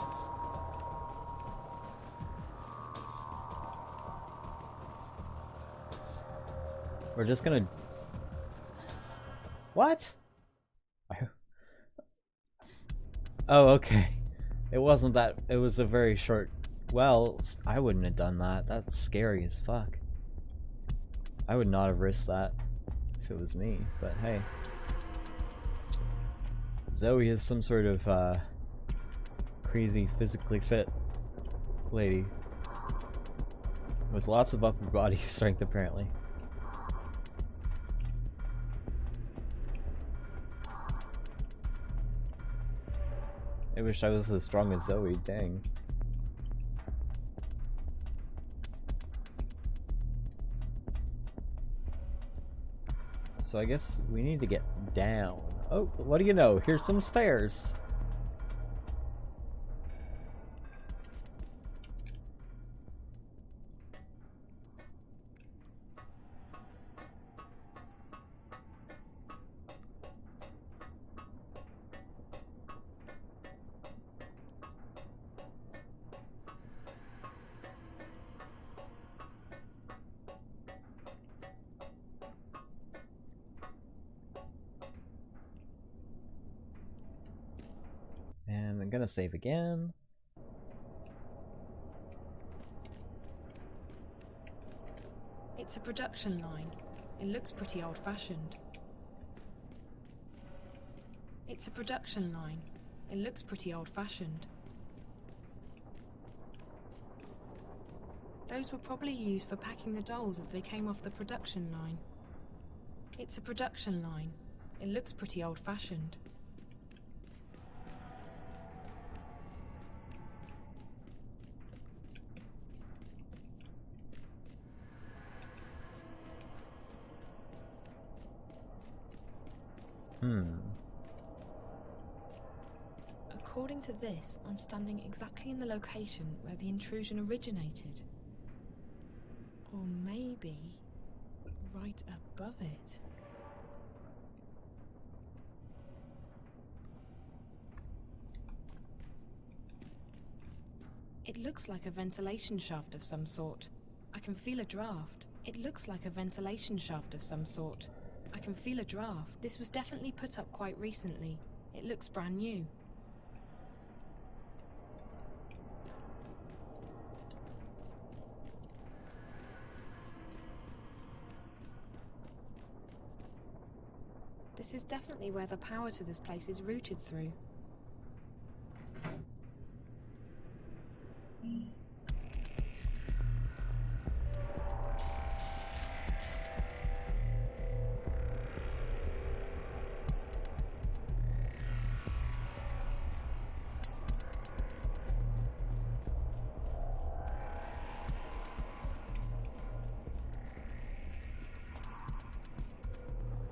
We're just gonna... What? Oh, okay. It wasn't that, it was a very short... Well, I wouldn't have done that. That's scary as fuck. I would not have risked that if it was me, but hey. Zoe is some sort of crazy physically fit lady with lots of upper body strength apparently. I wish I was as strong as Zoe, dang. So I guess we need to get down. Oh, what do you know? Here's some stairs. And I'm gonna save again. It's a production line. It looks pretty old-fashioned. It's a production line. It looks pretty old-fashioned. Those were probably used for packing the dolls as they came off the production line. It's a production line. It looks pretty old-fashioned. According to this, I'm standing exactly in the location where the intrusion originated. Or maybe right above it. It looks like a ventilation shaft of some sort. I can feel a draft. It looks like a ventilation shaft of some sort. I can feel a draft. This was definitely put up quite recently. It looks brand new. This is definitely where the power to this place is routed through.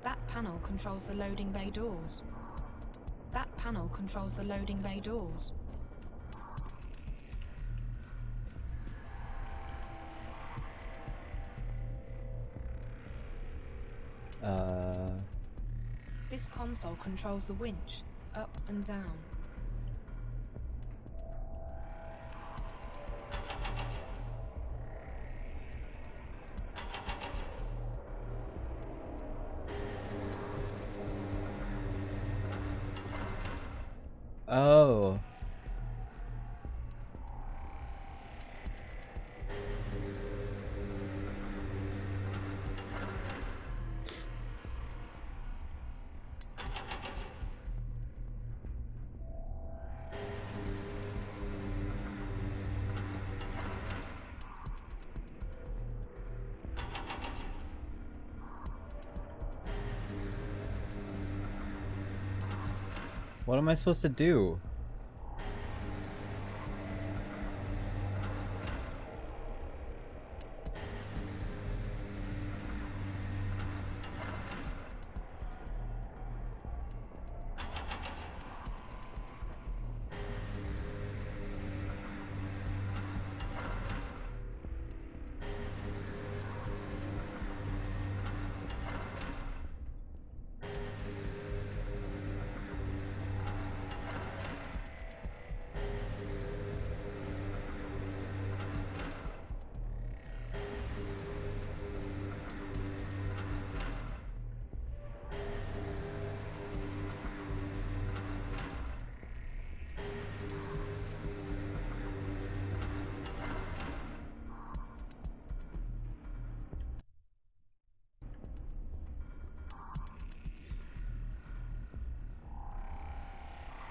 That panel controls the loading bay doors. That panel controls the loading bay doors. This console controls the winch, up and down. Oh. What am I supposed to do?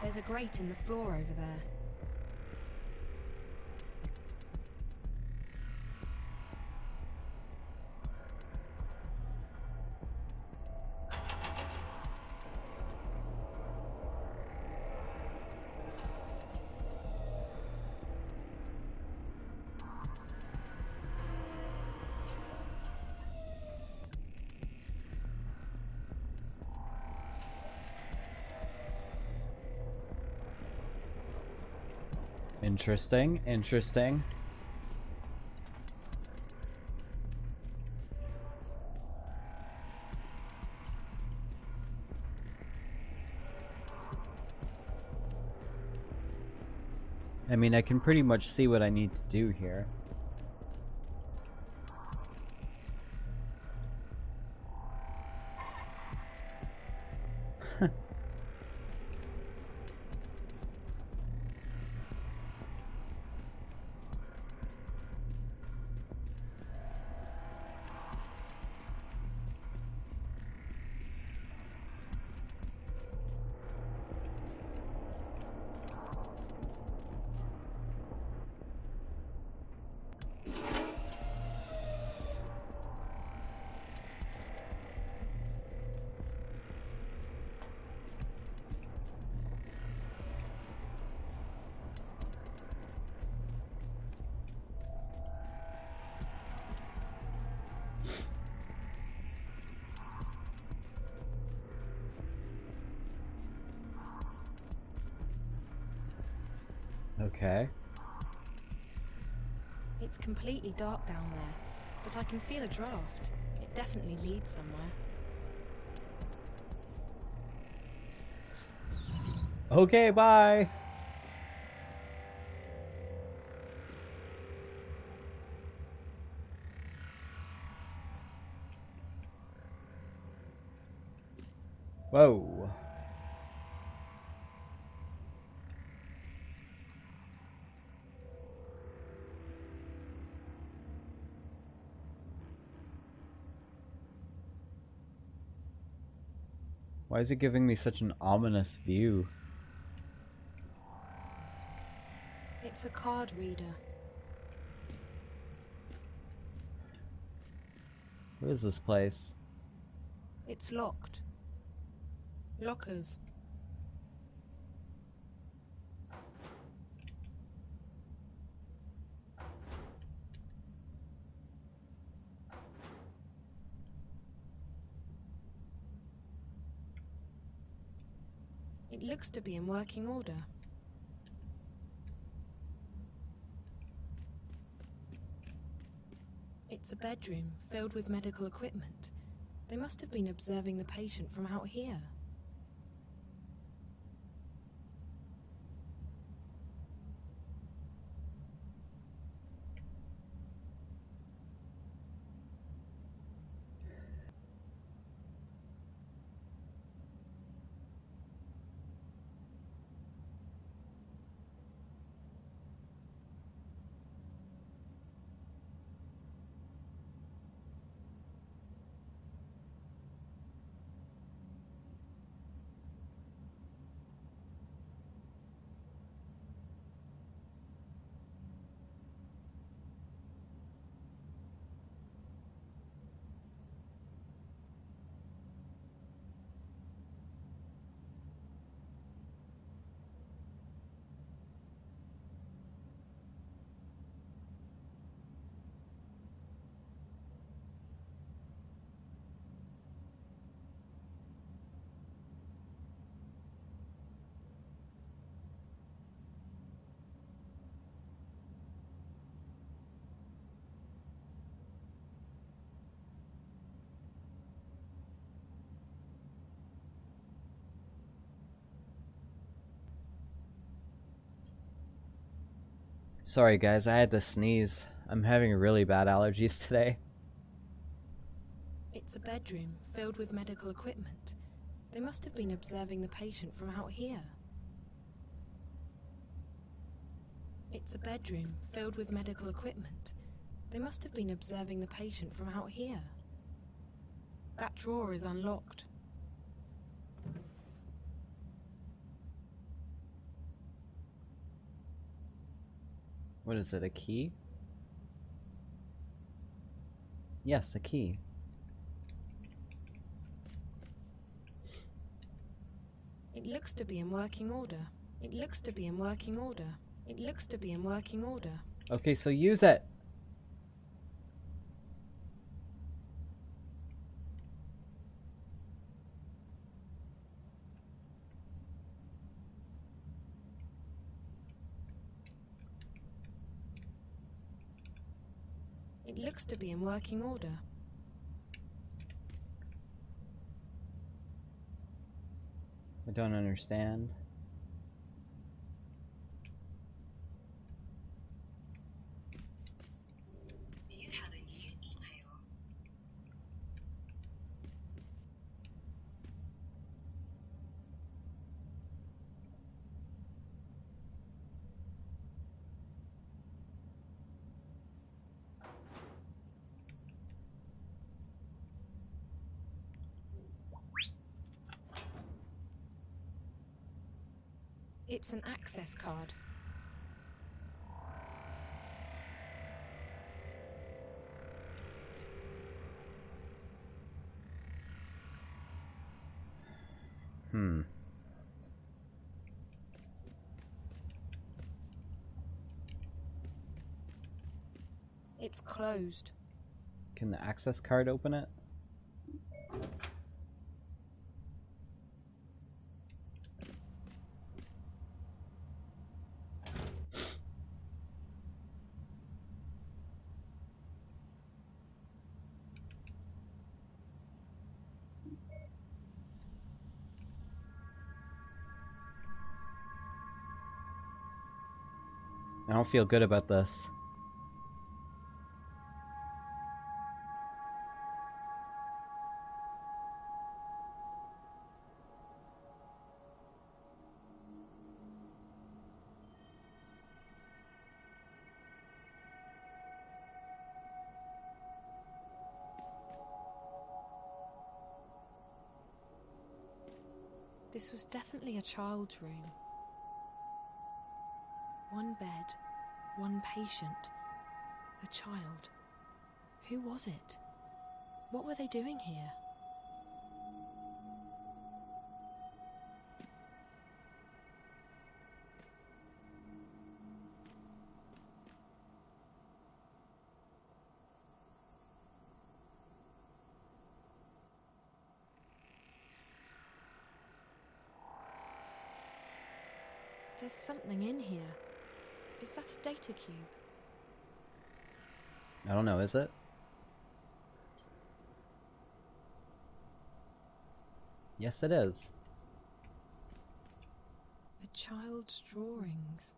There's a grate in the floor over there. Interesting, interesting. I mean, I can pretty much see what I need to do here. Okay. It's completely dark down there, but I can feel a draft. It definitely leads somewhere. Okay, bye. Whoa. Why is it giving me such an ominous view? It's a card reader. What is this place? It's locked. Lockers. It looks to be in working order. It's a bedroom filled with medical equipment. They must have been observing the patient from out here. Sorry guys, I had to sneeze. I'm having really bad allergies today. It's a bedroom filled with medical equipment. They must have been observing the patient from out here. It's a bedroom filled with medical equipment. They must have been observing the patient from out here. That drawer is unlocked. What is it, a key? Yes, a key. It looks to be in working order. It looks to be in working order. It looks to be in working order. Okay, so use it. It looks to be in working order. I don't understand. You have a new email. It's an access card. It's closed. Can the access card open it? I don't feel good about this. This was definitely a child's room. One bed, one patient, a child. Who was it? What were they doing here? There's something in here. Is that a data cube? I don't know, is it? Yes, it is. A child's drawings.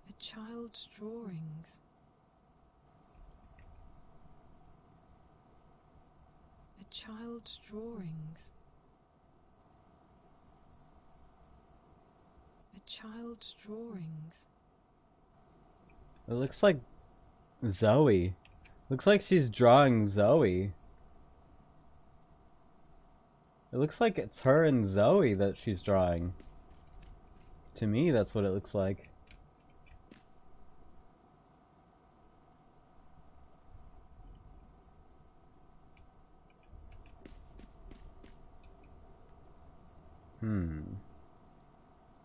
A child's drawings. A child's drawings. A child's drawings. It looks like Zoe. Looks like she's drawing Zoe. It looks like it's her and Zoe that she's drawing. To me, that's what it looks like.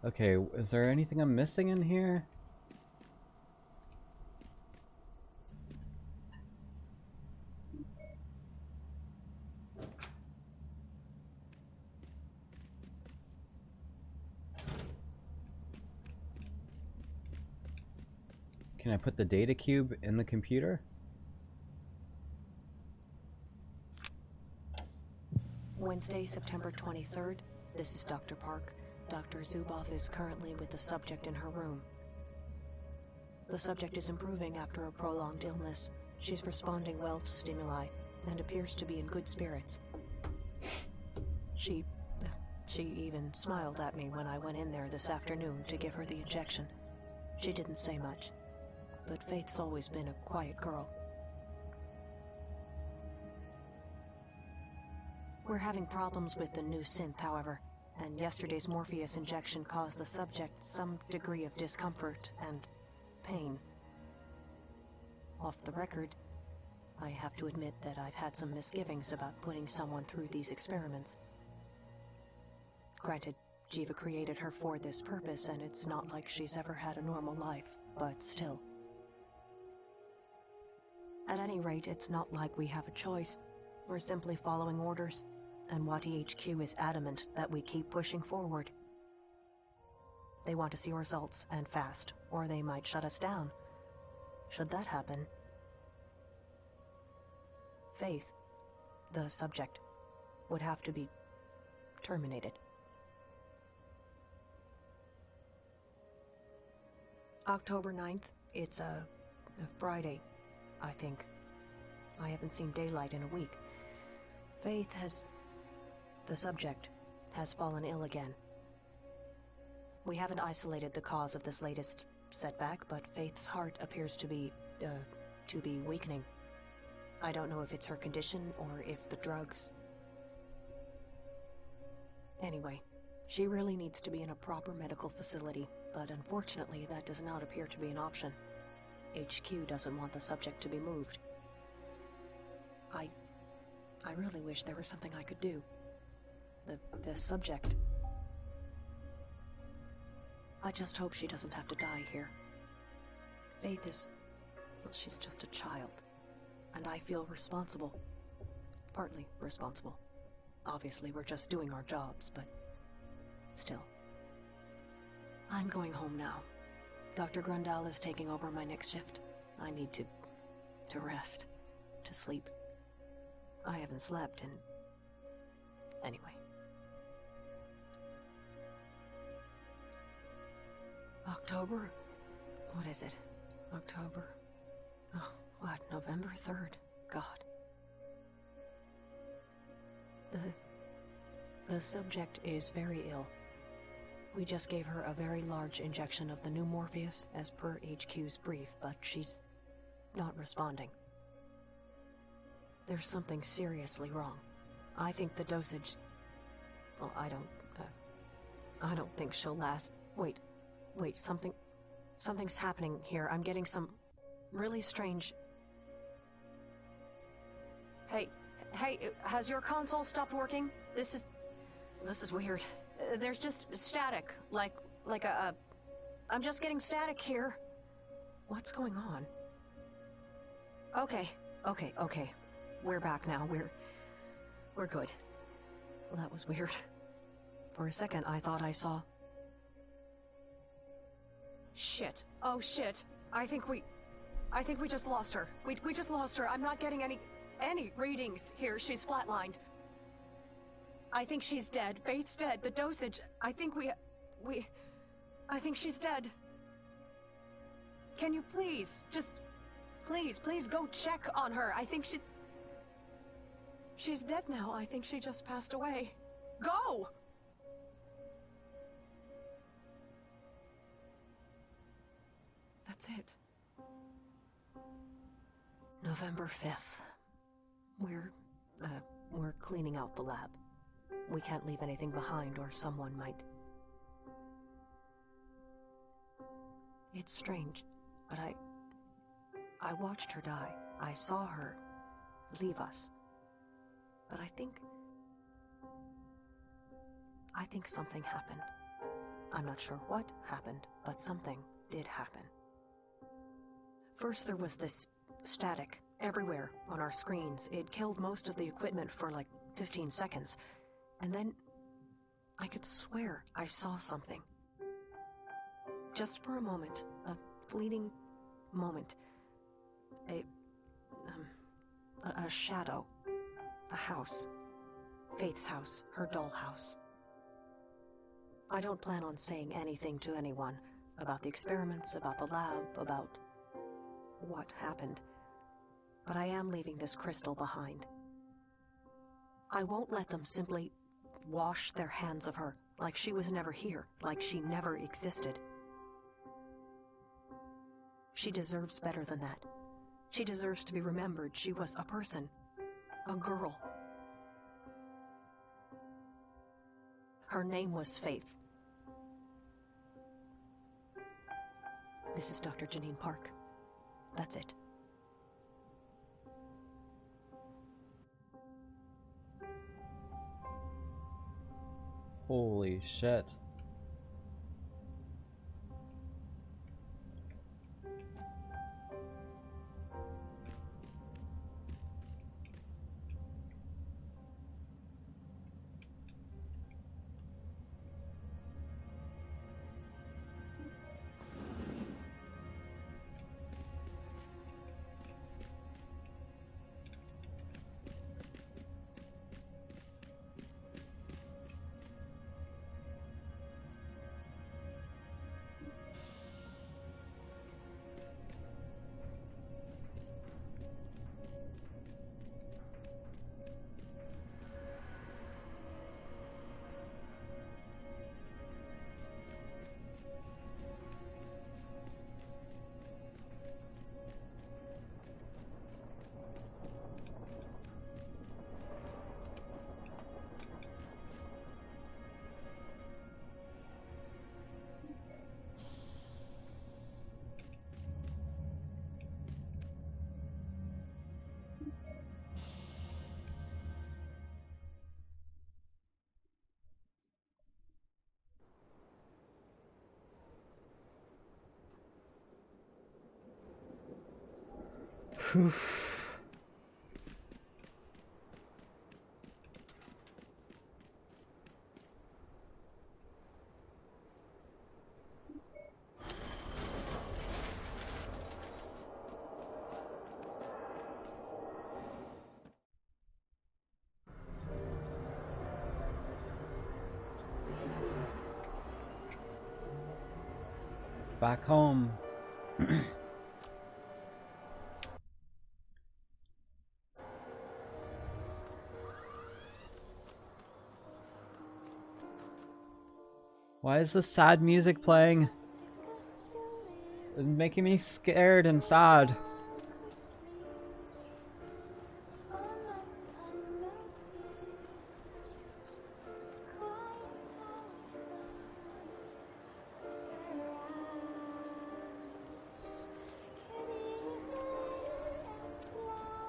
Okay, is there anything I'm missing in here? Can I put the data cube in the computer? Wednesday, September 23rd. This is Dr. Park. Dr. Zubov is currently with the subject in her room. The subject is improving after a prolonged illness. She's responding well to stimuli and appears to be in good spirits. She even smiled at me when I went in there this afternoon to give her the injection. She didn't say much, but Faith's always been a quiet girl. We're having problems with the new synth, however, and yesterday's Morpheus injection caused the subject some degree of discomfort and pain. Off the record, I have to admit that I've had some misgivings about putting someone through these experiments. Granted, Jiva created her for this purpose, and it's not like she's ever had a normal life, but still. At any rate, it's not like we have a choice. We're simply following orders, and Wati HQ is adamant that we keep pushing forward. They want to see results, and fast, or they might shut us down. Should that happen, Faith, the subject, would have to be terminated. October 9th, it's a Friday, I think. I haven't seen daylight in a week. Faith has... the subject has fallen ill again. We haven't isolated the cause of this latest setback, but Faith's heart appears to be weakening. I don't know if it's her condition or if the drugs... Anyway, she really needs to be in a proper medical facility, but unfortunately that does not appear to be an option. HQ doesn't want the subject to be moved. I really wish there was something I could do. The subject... I just hope she doesn't have to die here. Faith is... well, she's just a child. And I feel responsible. Partly responsible. Obviously, we're just doing our jobs, but... still. I'm going home now. Dr. Grundal is taking over my next shift. I need to rest. To sleep. I haven't slept in... anyway. October? What is it? October? Oh, what? November 3rd? God. The subject is very ill. We just gave her a very large injection of the new Morpheus, as per HQ's brief, but she's not responding. There's something seriously wrong. I think the dosage... Well, I don't think she'll last. Wait, something's happening here. I'm getting some really strange... Hey, has your console stopped working? This is weird. There's just static, like a... I'm just getting static here. What's going on? Okay. We're back now. We're good. Well, that was weird. For a second, I thought I saw... Shit. Oh, shit. I think we just lost her. We just lost her. I'm not getting any readings here. She's flatlined. I think she's dead. Faith's dead. The dosage... I think she's dead. Can you please, just... Please go check on her. I think she's dead now. I think she just passed away. Go! That's it. November 5th. We're cleaning out the lab. We can't leave anything behind or someone might... It's strange, but I watched her die. I saw her leave us. But I think something happened. I'm not sure what happened, but something did happen. First there was this static everywhere on our screens. It killed most of the equipment for like 15 seconds. And then I could swear I saw something. Just for a moment, a fleeting moment. A shadow. A house. Faith's house. Her dollhouse. I don't plan on saying anything to anyone about the experiments, about the lab, about what happened. But I am leaving this crystal behind. I won't let them simply wash their hands of her like she was never here, like she never existed. She deserves better than that. She deserves to be remembered. She was a person. A girl. Her name was Faith. This is Dr. Janine Park. That's it. Holy shit. Whew. Back home. Why is this sad music playing? It's making me scared and sad.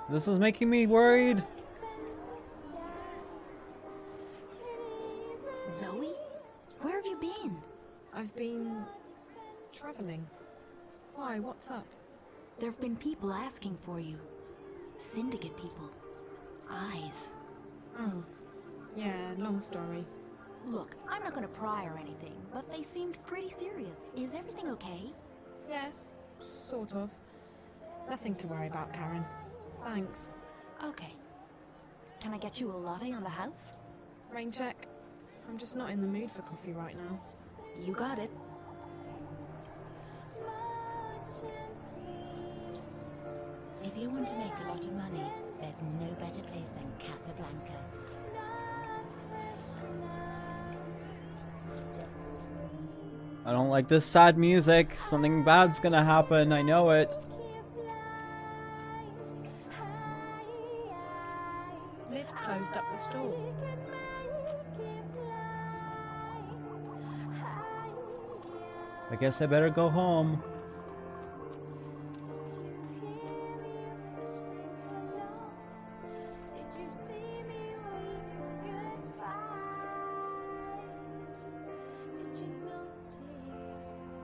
This is making me worried. Zoe? Where have you been? I've been... travelling. Why, what's up? There have been people asking for you. Syndicate people. Eyes. Oh. Yeah, long story. Look, I'm not gonna pry or anything, but they seemed pretty serious. Is everything okay? Yes, sort of. Nothing to worry about, Karen. Thanks. Okay. Can I get you a latte on the house? Rain check. I'm just not in the mood for coffee right now. You got it. If you want to make a lot of money, there's no better place than Casablanca. I don't like this sad music. Something bad's gonna happen. I know it. Liv's closed up the store. I guess I better go home.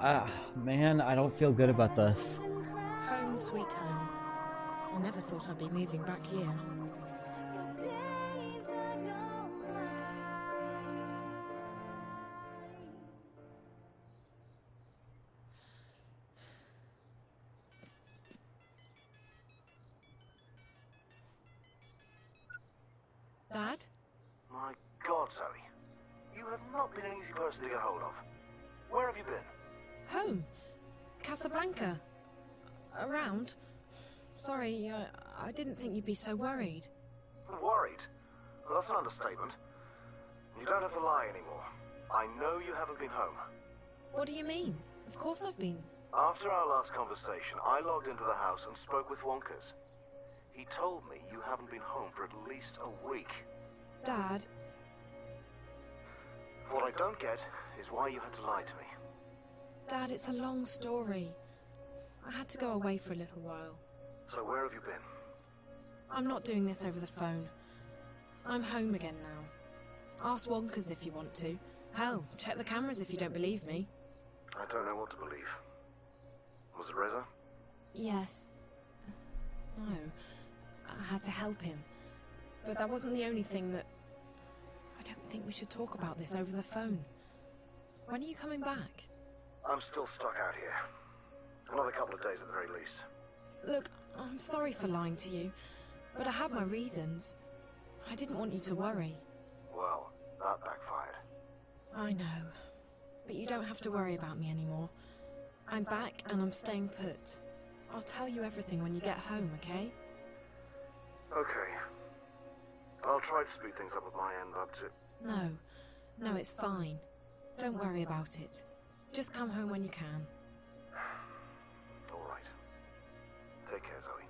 Ah, man, I don't feel good about this. Home sweet home. I never thought I'd be moving back here. Dad? My God, Zoe. You have not been an easy person to get hold of. Where have you been? Home. Casablanca. Around. Sorry, I didn't think you'd be so worried. Worried? Well, that's an understatement. You don't have to lie anymore. I know you haven't been home. What do you mean? Of course I've been. After our last conversation, I logged into the house and spoke with Wonkers. He told me you haven't been home for at least a week. Dad. What I don't get is why you had to lie to me. Dad, it's a long story. I had to go away for a little while. So where have you been? I'm not doing this over the phone. I'm home again now. Ask Wonkers if you want to. Hell, check the cameras if you don't believe me. I don't know what to believe. Was it Reza? Yes. No. I had to help him. But that wasn't the only thing that... I don't think we should talk about this over the phone. When are you coming back? I'm still stuck out here. Another couple of days at the very least. Look, I'm sorry for lying to you, but I had my reasons. I didn't want you to worry. Well, that backfired. I know. But you don't have to worry about me anymore. I'm back and I'm staying put. I'll tell you everything when you get home, okay? Okay. I'll try to speed things up at my end, but... No, it's fine. Don't worry about it. Just come home when you can. All right. Take care, Zoe.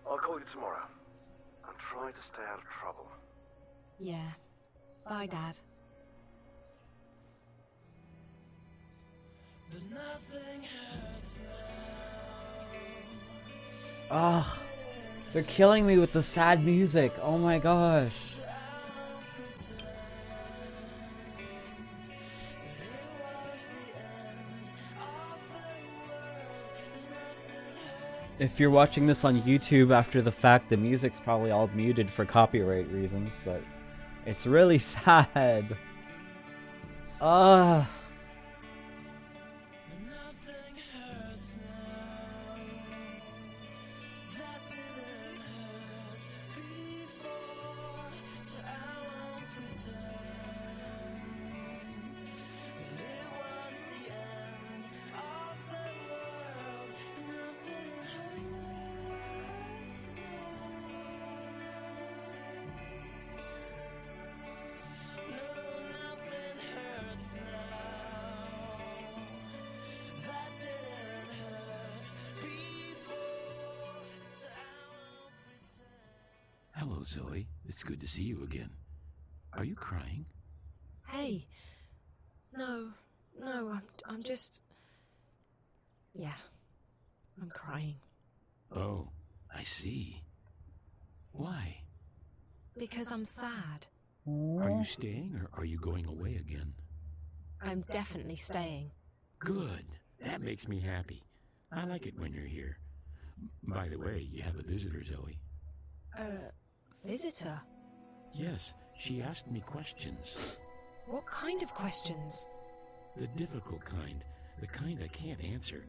I'll call you tomorrow. And try to stay out of trouble. Yeah. Bye, Dad. But nothing hurts now. Ah, they're killing me with the sad music. Oh my gosh. If you're watching this on YouTube after the fact, the music's probably all muted for copyright reasons, but it's really sad. Ah. Hello, Zoe. It's good to see you again. Are you crying? Hey. No, I'm just... Yeah. I'm crying. Oh, I see. Why? Because I'm sad. Are you staying or are you going away again? I'm definitely staying. Good. That makes me happy. I like it when you're here. By the way, you have a visitor, Zoe. Visitor? Yes, she asked me questions. What kind of questions? The difficult kind. The kind I can't answer.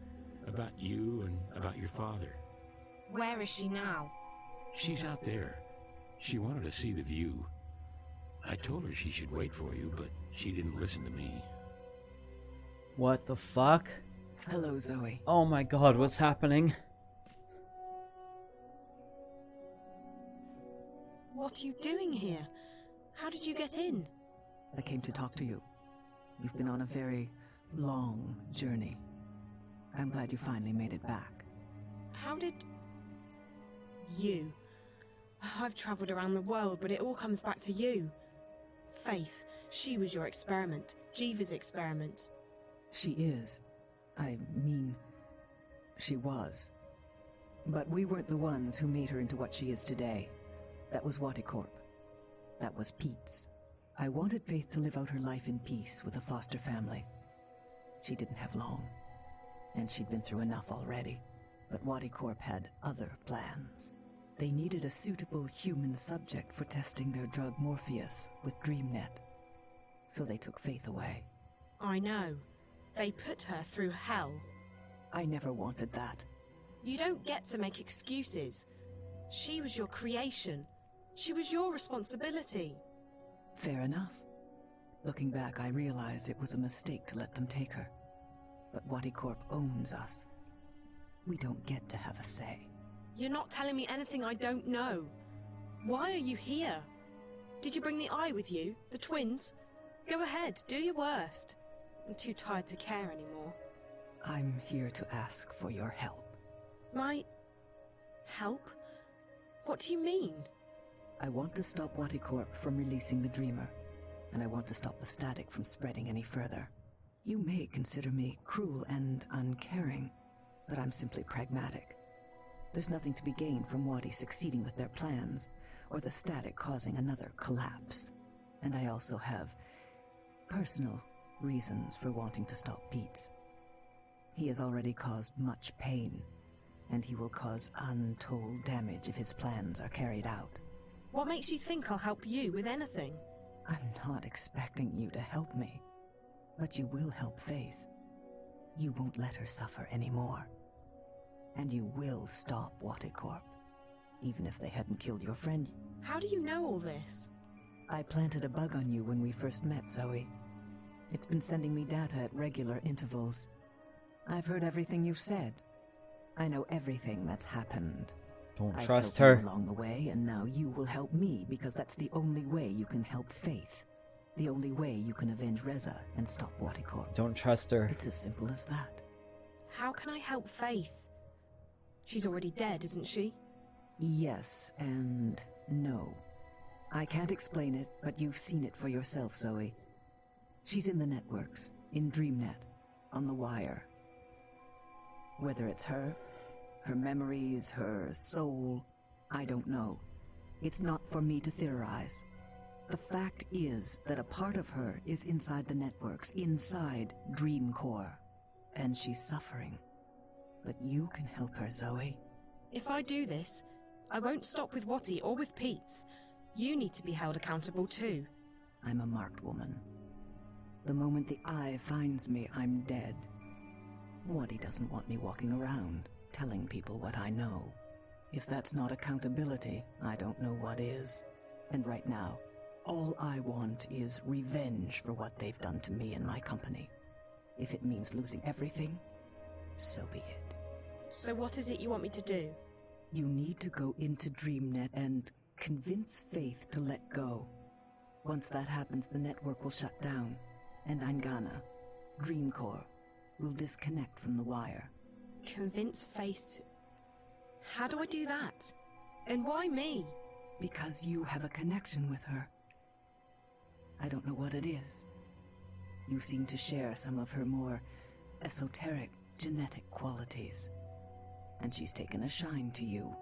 About you and about your father. Where is she now? She's out there. She wanted to see the view. I told her she should wait for you, but she didn't listen to me. What the fuck? Hello, Zoe. Oh my god, what's happening? What are you doing here? How did you get in? I came to talk to you. You've been on a very long journey. I'm glad you finally made it back. How did... You. I've travelled around the world, but it all comes back to you. Faith, she was your experiment. Jiva's experiment. She is. I mean, she was. But we weren't the ones who made her into what she is today. That was Waticorp. That was Pete's. I wanted Faith to live out her life in peace with a foster family. She didn't have long, and she'd been through enough already. But Waticorp had other plans. They needed a suitable human subject for testing their drug Morpheus with DreamNet. So they took Faith away. I know. They put her through hell. I never wanted that. You don't get to make excuses. She was your creation. She was your responsibility. Fair enough. Looking back, I realize it was a mistake to let them take her. But Waticorp owns us. We don't get to have a say. You're not telling me anything I don't know. Why are you here? Did you bring the eye with you? The twins? Go ahead, do your worst. I'm too tired to care anymore. I'm here to ask for your help. My... help? What do you mean? I want to stop Waticorp from releasing the Dreamer, and I want to stop the static from spreading any further. You may consider me cruel and uncaring, but I'm simply pragmatic. There's nothing to be gained from Wati succeeding with their plans, or the static causing another collapse. And I also have personal reasons for wanting to stop Pete's. He has already caused much pain, and he will cause untold damage if his plans are carried out. What makes you think I'll help you with anything? I'm not expecting you to help me, but you will help Faith. You won't let her suffer anymore. And you will stop Waticorp, even if they hadn't killed your friend. How do you know all this? I planted a bug on you when we first met, Zoe. It's been sending me data at regular intervals. I've heard everything you've said. I know everything that's happened. Don't I've trust helped her. you along the way, and now you will help me, because that's the only way you can help Faith. The only way you can avenge Reza and stop Waticorp. Don't trust her. It's as simple as that. How can I help Faith? She's already dead, isn't she? Yes and no. I can't explain it, but you've seen it for yourself, Zoe. She's in the networks, in DreamNet, on the wire. Whether it's her memories, her soul, I don't know. It's not for me to theorize. The fact is that a part of her is inside the networks, inside Dreamcore, and she's suffering. But you can help her, Zoe. If I do this, I won't stop with Wati or with Pete's. You need to be held accountable too. I'm a marked woman. The moment the eye finds me, I'm dead. Wati doesn't want me walking around, telling people what I know. If that's not accountability, I don't know what is. And right now, all I want is revenge for what they've done to me and my company. If it means losing everything, so be it. So what is it you want me to do? You need to go into DreamNet and convince Faith to let go. Once that happens, the network will shut down, and Angana, Dreamcore, will disconnect from the wire. Convince Faith to... How do I do that? And why me? Because you have a connection with her. I don't know what it is. You seem to share some of her more esoteric, genetic qualities. And she's taken a shine to you.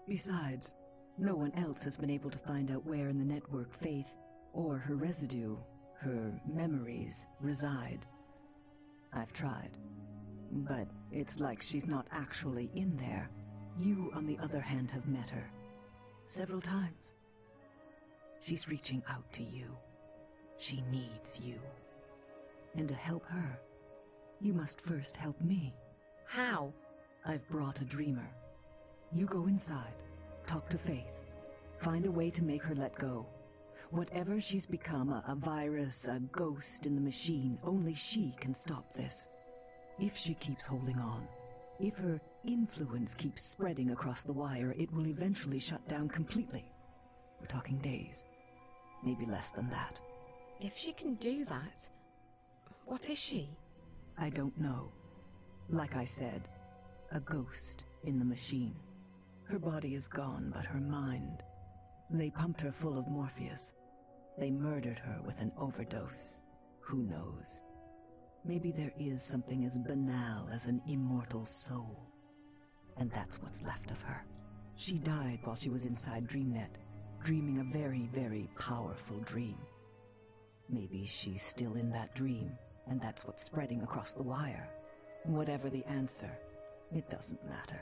Besides, no one else has been able to find out where in the network Faith, or her residue, her memories, reside. I've tried, but it's like she's not actually in there. You, on the other hand, have met her several times. She's reaching out to you. She needs you. And to help her, you must first help me. How? I've brought a dreamer. You go inside, talk to Faith, find a way to make her let go. Whatever she's become, a virus, a ghost in the machine, only she can stop this. If she keeps holding on, if her influence keeps spreading across the wire, it will eventually shut down completely. We're talking days, maybe less than that. If she can do that, what is she? I don't know. Like I said, a ghost in the machine. Her body is gone, but her mind. They pumped her full of Morpheus. They murdered her with an overdose. Who knows? Maybe there is something as banal as an immortal soul. And that's what's left of her. She died while she was inside DreamNet, dreaming a very, very powerful dream. Maybe she's still in that dream, and that's what's spreading across the wire. Whatever the answer, it doesn't matter.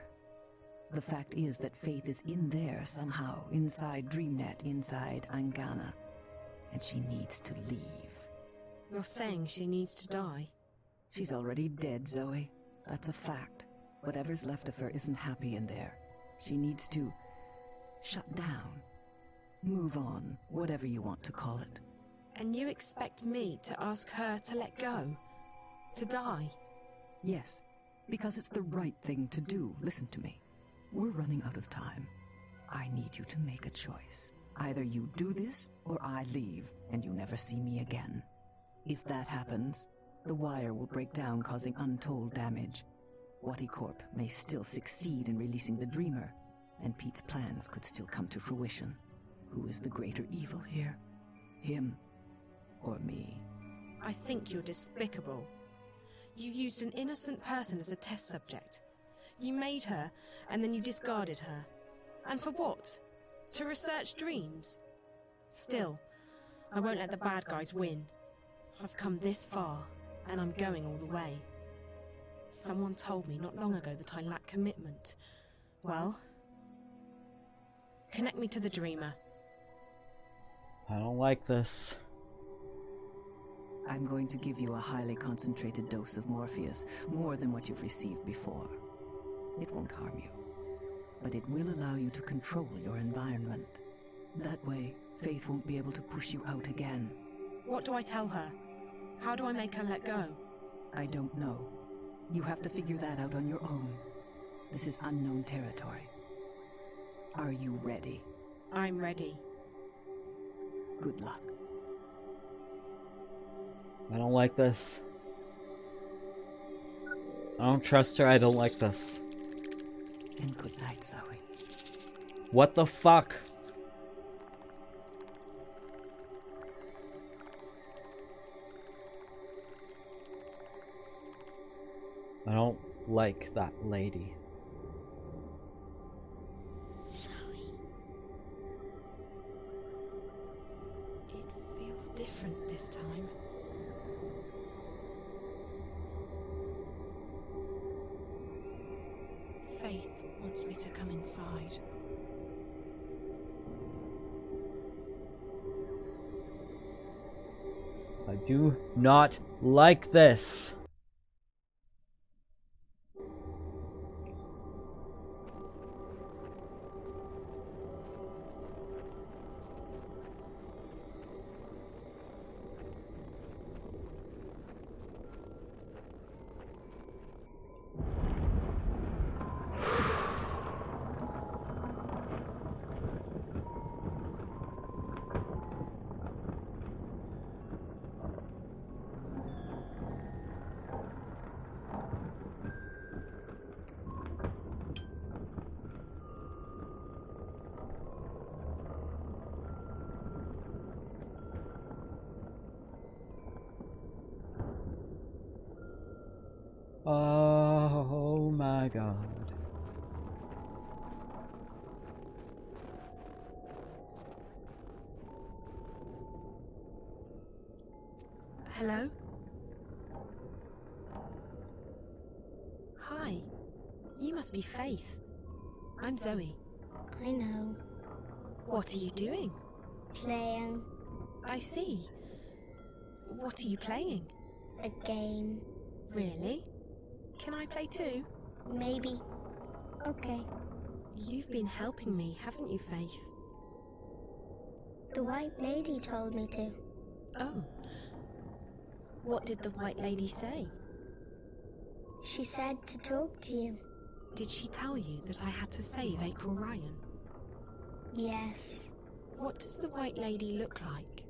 The fact is that Faith is in there somehow, inside DreamNet, inside Angana, and she needs to leave. You're saying she needs to die? She's already dead, Zoe. That's a fact. Whatever's left of her isn't happy in there. She needs to shut down. Move on, whatever you want to call it. And you expect me to ask her to let go? To die? Yes, because it's the right thing to do. Listen to me. We're running out of time. I need you to make a choice. Either you do this, or I leave, and you never see me again. If that happens, the wire will break down, causing untold damage. Waticorp may still succeed in releasing the Dreamer, and Pete's plans could still come to fruition. Who is the greater evil here? Him or me? I think you're despicable. You used an innocent person as a test subject. You made her, and then you discarded her. And for what? To research dreams? Still, I won't let the bad guys win. I've come this far, and I'm going all the way. Someone told me not long ago that I lack commitment. Well, connect me to the Dreamer. I don't like this. I'm going to give you a highly concentrated dose of Morpheus, more than what you've received before. It won't harm you, but it will allow you to control your environment. That way, Faith won't be able to push you out again. What do I tell her? How do I make her let go? I don't know. You have to figure that out on your own. This is unknown territory. Are you ready? I'm ready. Good luck. I don't like this. I don't trust her. I don't like this. And good night, Zoe. What the fuck? I don't like that lady. Zoe. It feels different this time. Faith wants me to come inside. I do not like this. Oh my god. Hello? Hi. You must be Faith. I'm Zoe. I know. What are you doing? Playing. I see. What are you playing? A game. Really? Can I play too? Maybe. Okay. You've been helping me, haven't you, Faith? The White Lady told me to. Oh. What did the White Lady say? She said to talk to you. Did she tell you that I had to save April Ryan? Yes. What does the White Lady look like?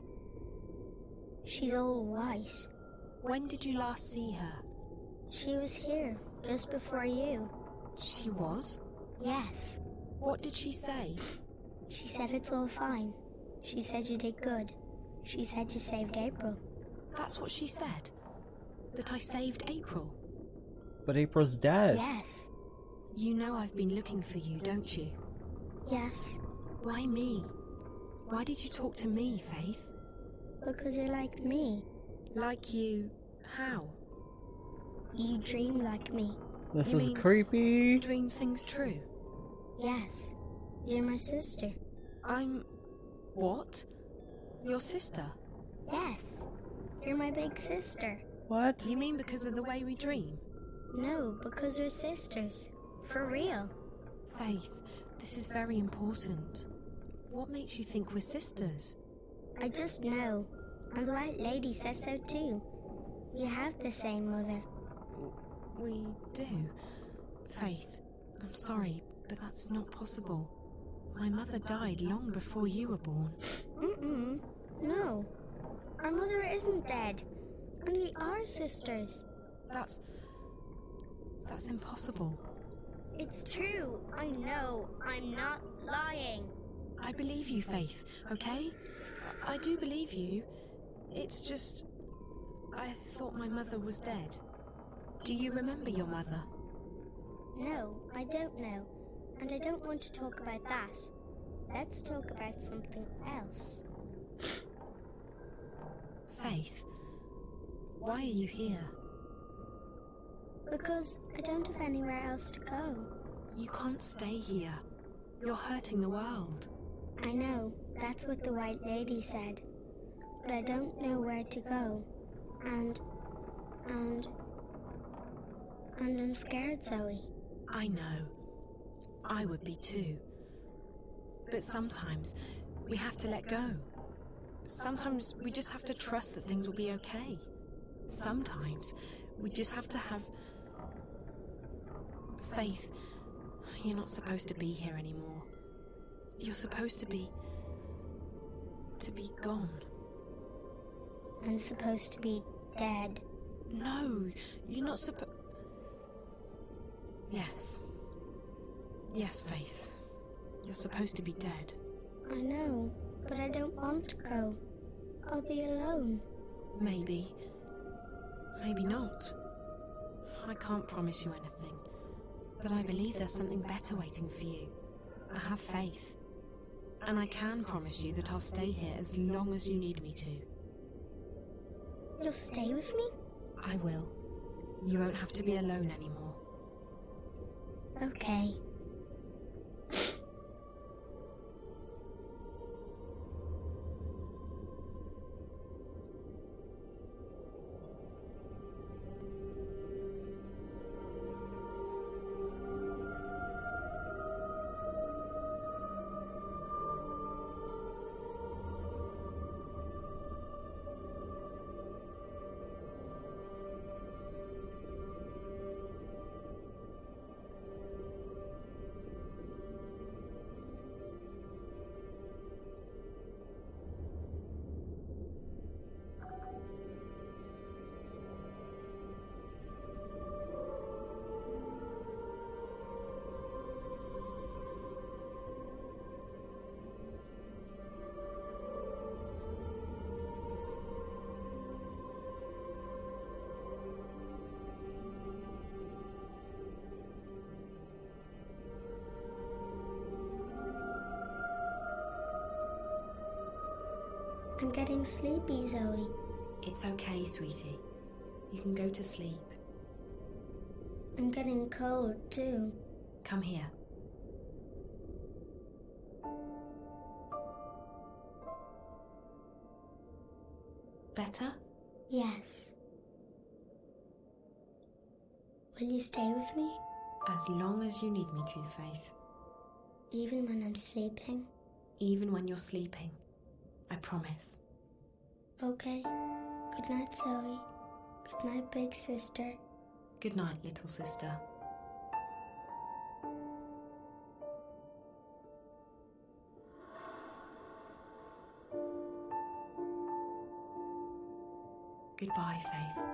She's all white. When did you last see her? She was here, just before you. She was? Yes. What did she say? She said it's all fine. She said you did good. She said you saved April. That's what she said? That I saved April? But April's dead. Yes. You know I've been looking for you, don't you? Yes. Why me? Why did you talk to me, Faith? Because you're like me. Like you... how? You dream like me. This You is mean creepy. Dream things true? Yes. You're my sister. I'm... what? Your sister? Yes. You're my big sister. What? You mean because of the way we dream? No, because we're sisters. For real. Faith, this is very important. What makes you think we're sisters? I just know. And the White Lady says so too. We have the same mother. We do. Faith, I'm sorry, but that's not possible. My mother died long before you were born. Mm-mm. No. Our mother isn't dead. And we are sisters. That's impossible. It's true. I know. I'm not lying. I believe you, Faith, okay? I do believe you. It's just... I thought my mother was dead. Do you remember your mother? No, I don't know. And I don't want to talk about that. Let's talk about something else. Faith, why are you here? Because I don't have anywhere else to go. You can't stay here. You're hurting the world. I know, that's what the White Lady said. But I don't know where to go. And I'm scared, Zoe. I know. I would be too. But sometimes we have to let go. Sometimes we just have to trust that things will be okay. Sometimes we just have to have faith. You're not supposed to be here anymore. You're supposed to be gone. I'm supposed to be dead. No, you're not supposed... Yes. Yes, Faith. You're supposed to be dead. I know, but I don't want to go. I'll be alone. Maybe. Maybe not. I can't promise you anything, but I believe there's something better waiting for you. I have faith. And I can promise you that I'll stay here as long as you need me to. You'll stay with me? I will. You won't have to be alone anymore. Okay. I'm getting sleepy, Zoe. It's okay, sweetie. You can go to sleep. I'm getting cold, too. Come here. Better? Yes. Will you stay with me? As long as you need me to, Faith. Even when I'm sleeping? Even when you're sleeping. I promise. Okay. Good night, Zoe. Good night, big sister. Good night, little sister. Goodbye, Faith.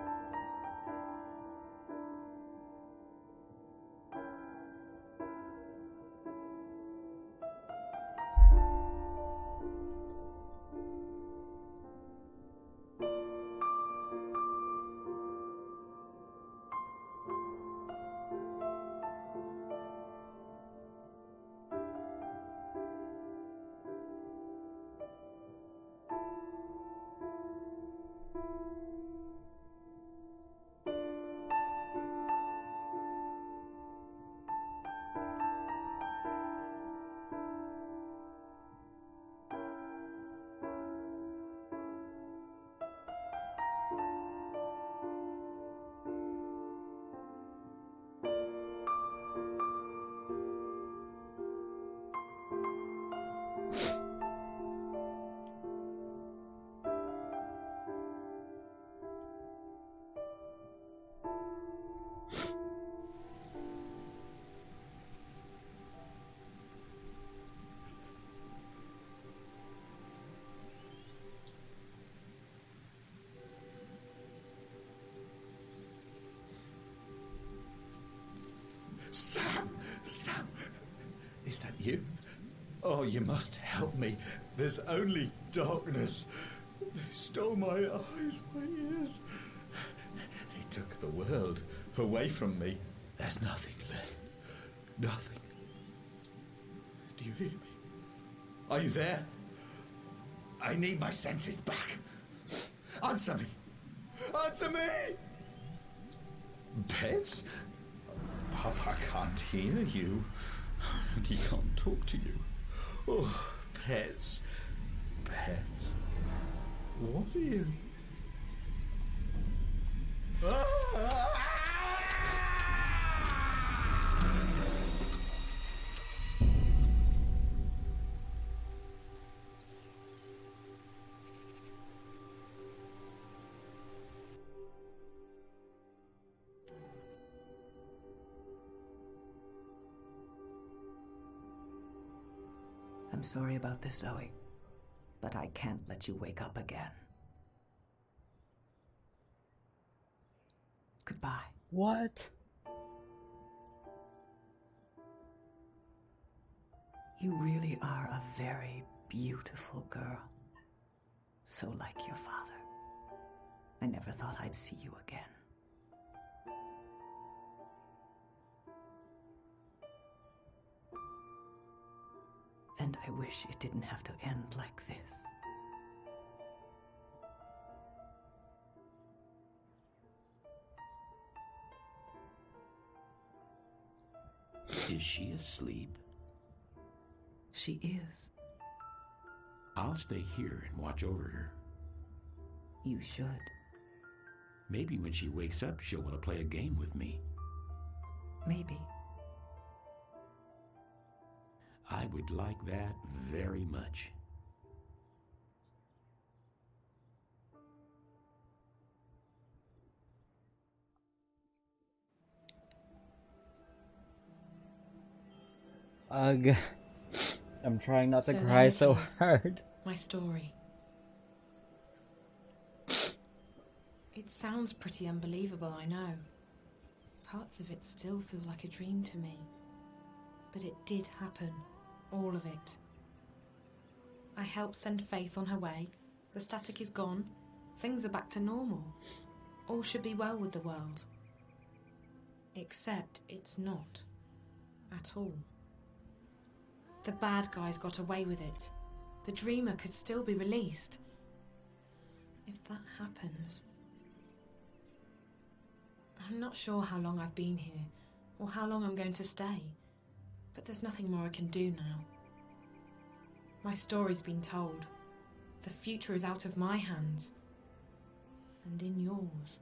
Sam, is that you? Oh, you must help me. There's only darkness. They stole my eyes, my ears. They took the world away from me. There's nothing left. Nothing. Do you hear me? Are you there? I need my senses back. Answer me. Answer me! Pets? Papa can't hear you. And he can't talk to you. Oh, pets. Pets. What are you? I'm sorry about this, Zoe, but I can't let you wake up again. Goodbye. What? You really are a very beautiful girl. So like your father. I never thought I'd see you again. And I wish it didn't have to end like this. Is she asleep? She is. I'll stay here and watch over her. You should. Maybe when she wakes up, she'll want to play a game with me. Maybe. I would like that very much. Ugh. I'm trying not to So cry there it so is. hard. My story. It sounds pretty unbelievable, I know. Parts of it still feel like a dream to me. But it did happen. All of it. I helped send Faith on her way. The static is gone. Things are back to normal. All should be well with the world. Except it's not. At all. The bad guys got away with it. The Dreamer could still be released. if that happens... I'm not sure how long I've been here, or how long I'm going to stay, but there's nothing more I can do now. My story's been told. The future is out of my hands, and in yours.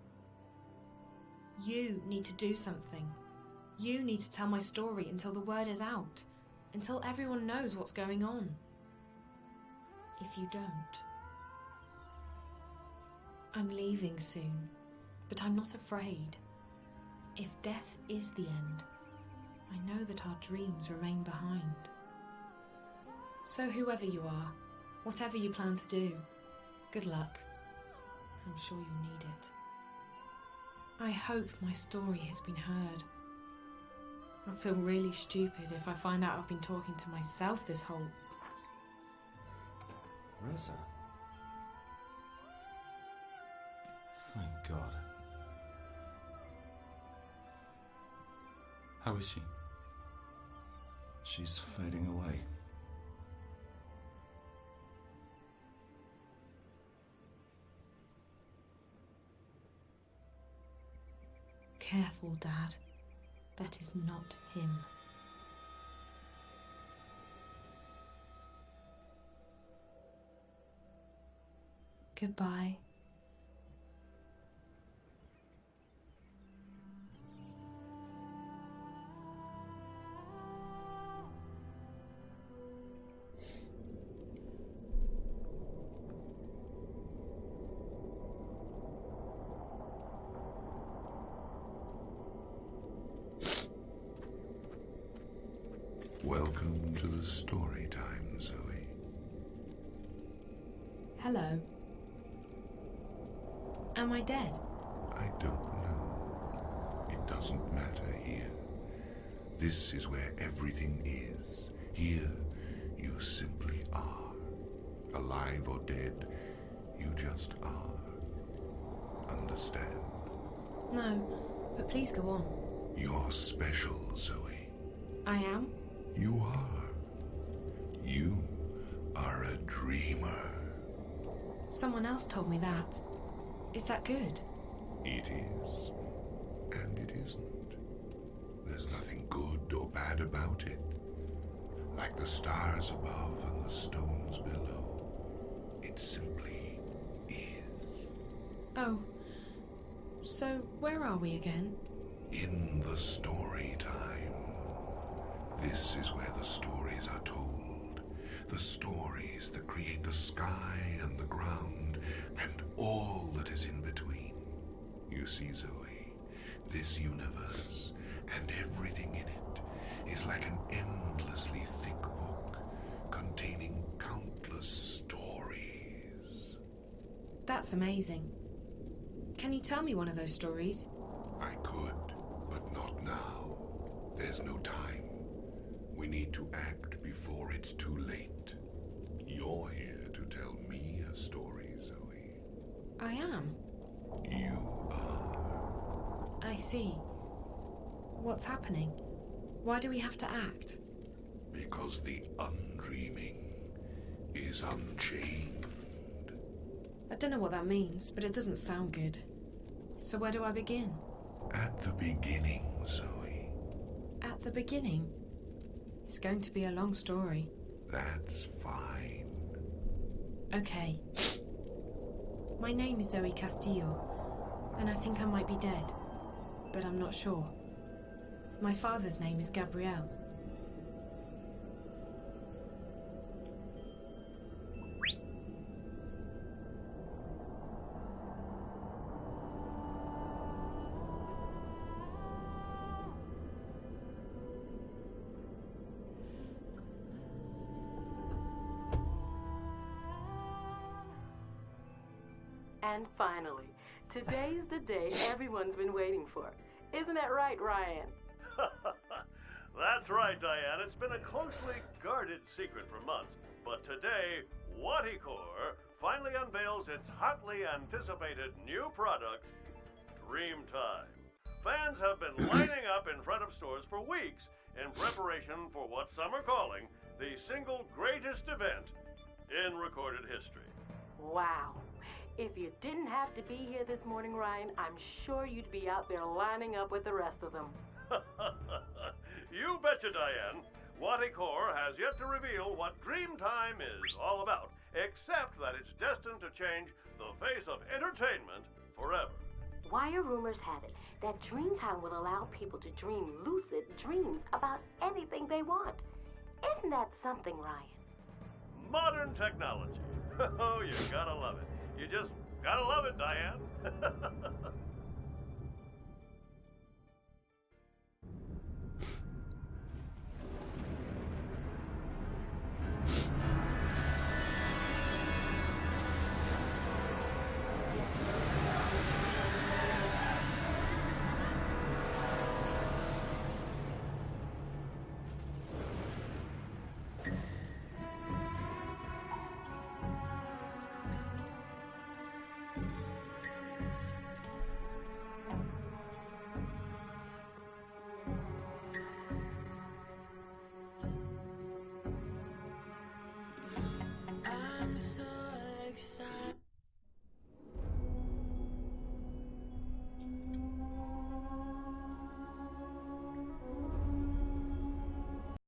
You need to do something. You need to tell my story until the word is out, until everyone knows what's going on. If you don't... I'm leaving soon, but I'm not afraid. If death is the end, I know that our dreams remain behind. So whoever you are, whatever you plan to do, good luck. I'm sure you'll need it. I hope my story has been heard. I'll feel really stupid if I find out I've been talking to myself this whole... Rosa. Thank God. How is she? She's fading away. Careful, Dad. That is not him. Goodbye. Welcome to the story time, Zoe. Hello. Am I dead? I don't know. It doesn't matter here. This is where everything is. Here, you simply are. Alive or dead, you just are. Understand? No, but please go on. You're special, Zoe. I am? You are. You are a dreamer. Someone else told me that. Is that good? It is, and it isn't. There's nothing good or bad about it. Like the stars above and the stones below. It simply is. Oh. So, where are we again? In the story time. This is where the stories are told. The stories that create the sky and the ground and all that is in between. You see, Zoe, this universe and everything in it is like an endlessly thick book containing countless stories. That's amazing. Can you tell me one of those stories? I could, but not now. There's no time. We need to act before it's too late. You're here to tell me a story, Zoe. I am. You are. I see. What's happening? Why do we have to act? Because the undreaming is unchained. I don't know what that means, but it doesn't sound good. So where do I begin? At the beginning, Zoe. At the beginning? It's going to be a long story. That's fine. Okay. My name is Zoe Castillo, and I think I might be dead, but I'm not sure. My father's name is Gabriel. And finally, today's the day everyone's been waiting for. Isn't that right, Ryan? That's right, Diane. It's been a closely guarded secret for months. But today, Whaticore finally unveils its hotly anticipated new product, Dreamtime. Fans have been lining up in front of stores for weeks in preparation for what some are calling the single greatest event in recorded history. Wow. If you didn't have to be here this morning, Ryan, I'm sure you'd be out there lining up with the rest of them. You betcha, Diane. Waticore has yet to reveal what Dreamtime is all about, except that it's destined to change the face of entertainment forever. Wire rumors have it that Dreamtime will allow people to dream lucid dreams about anything they want. Isn't that something, Ryan? Modern technology. Oh, you gotta love it. You just gotta love it, Diane.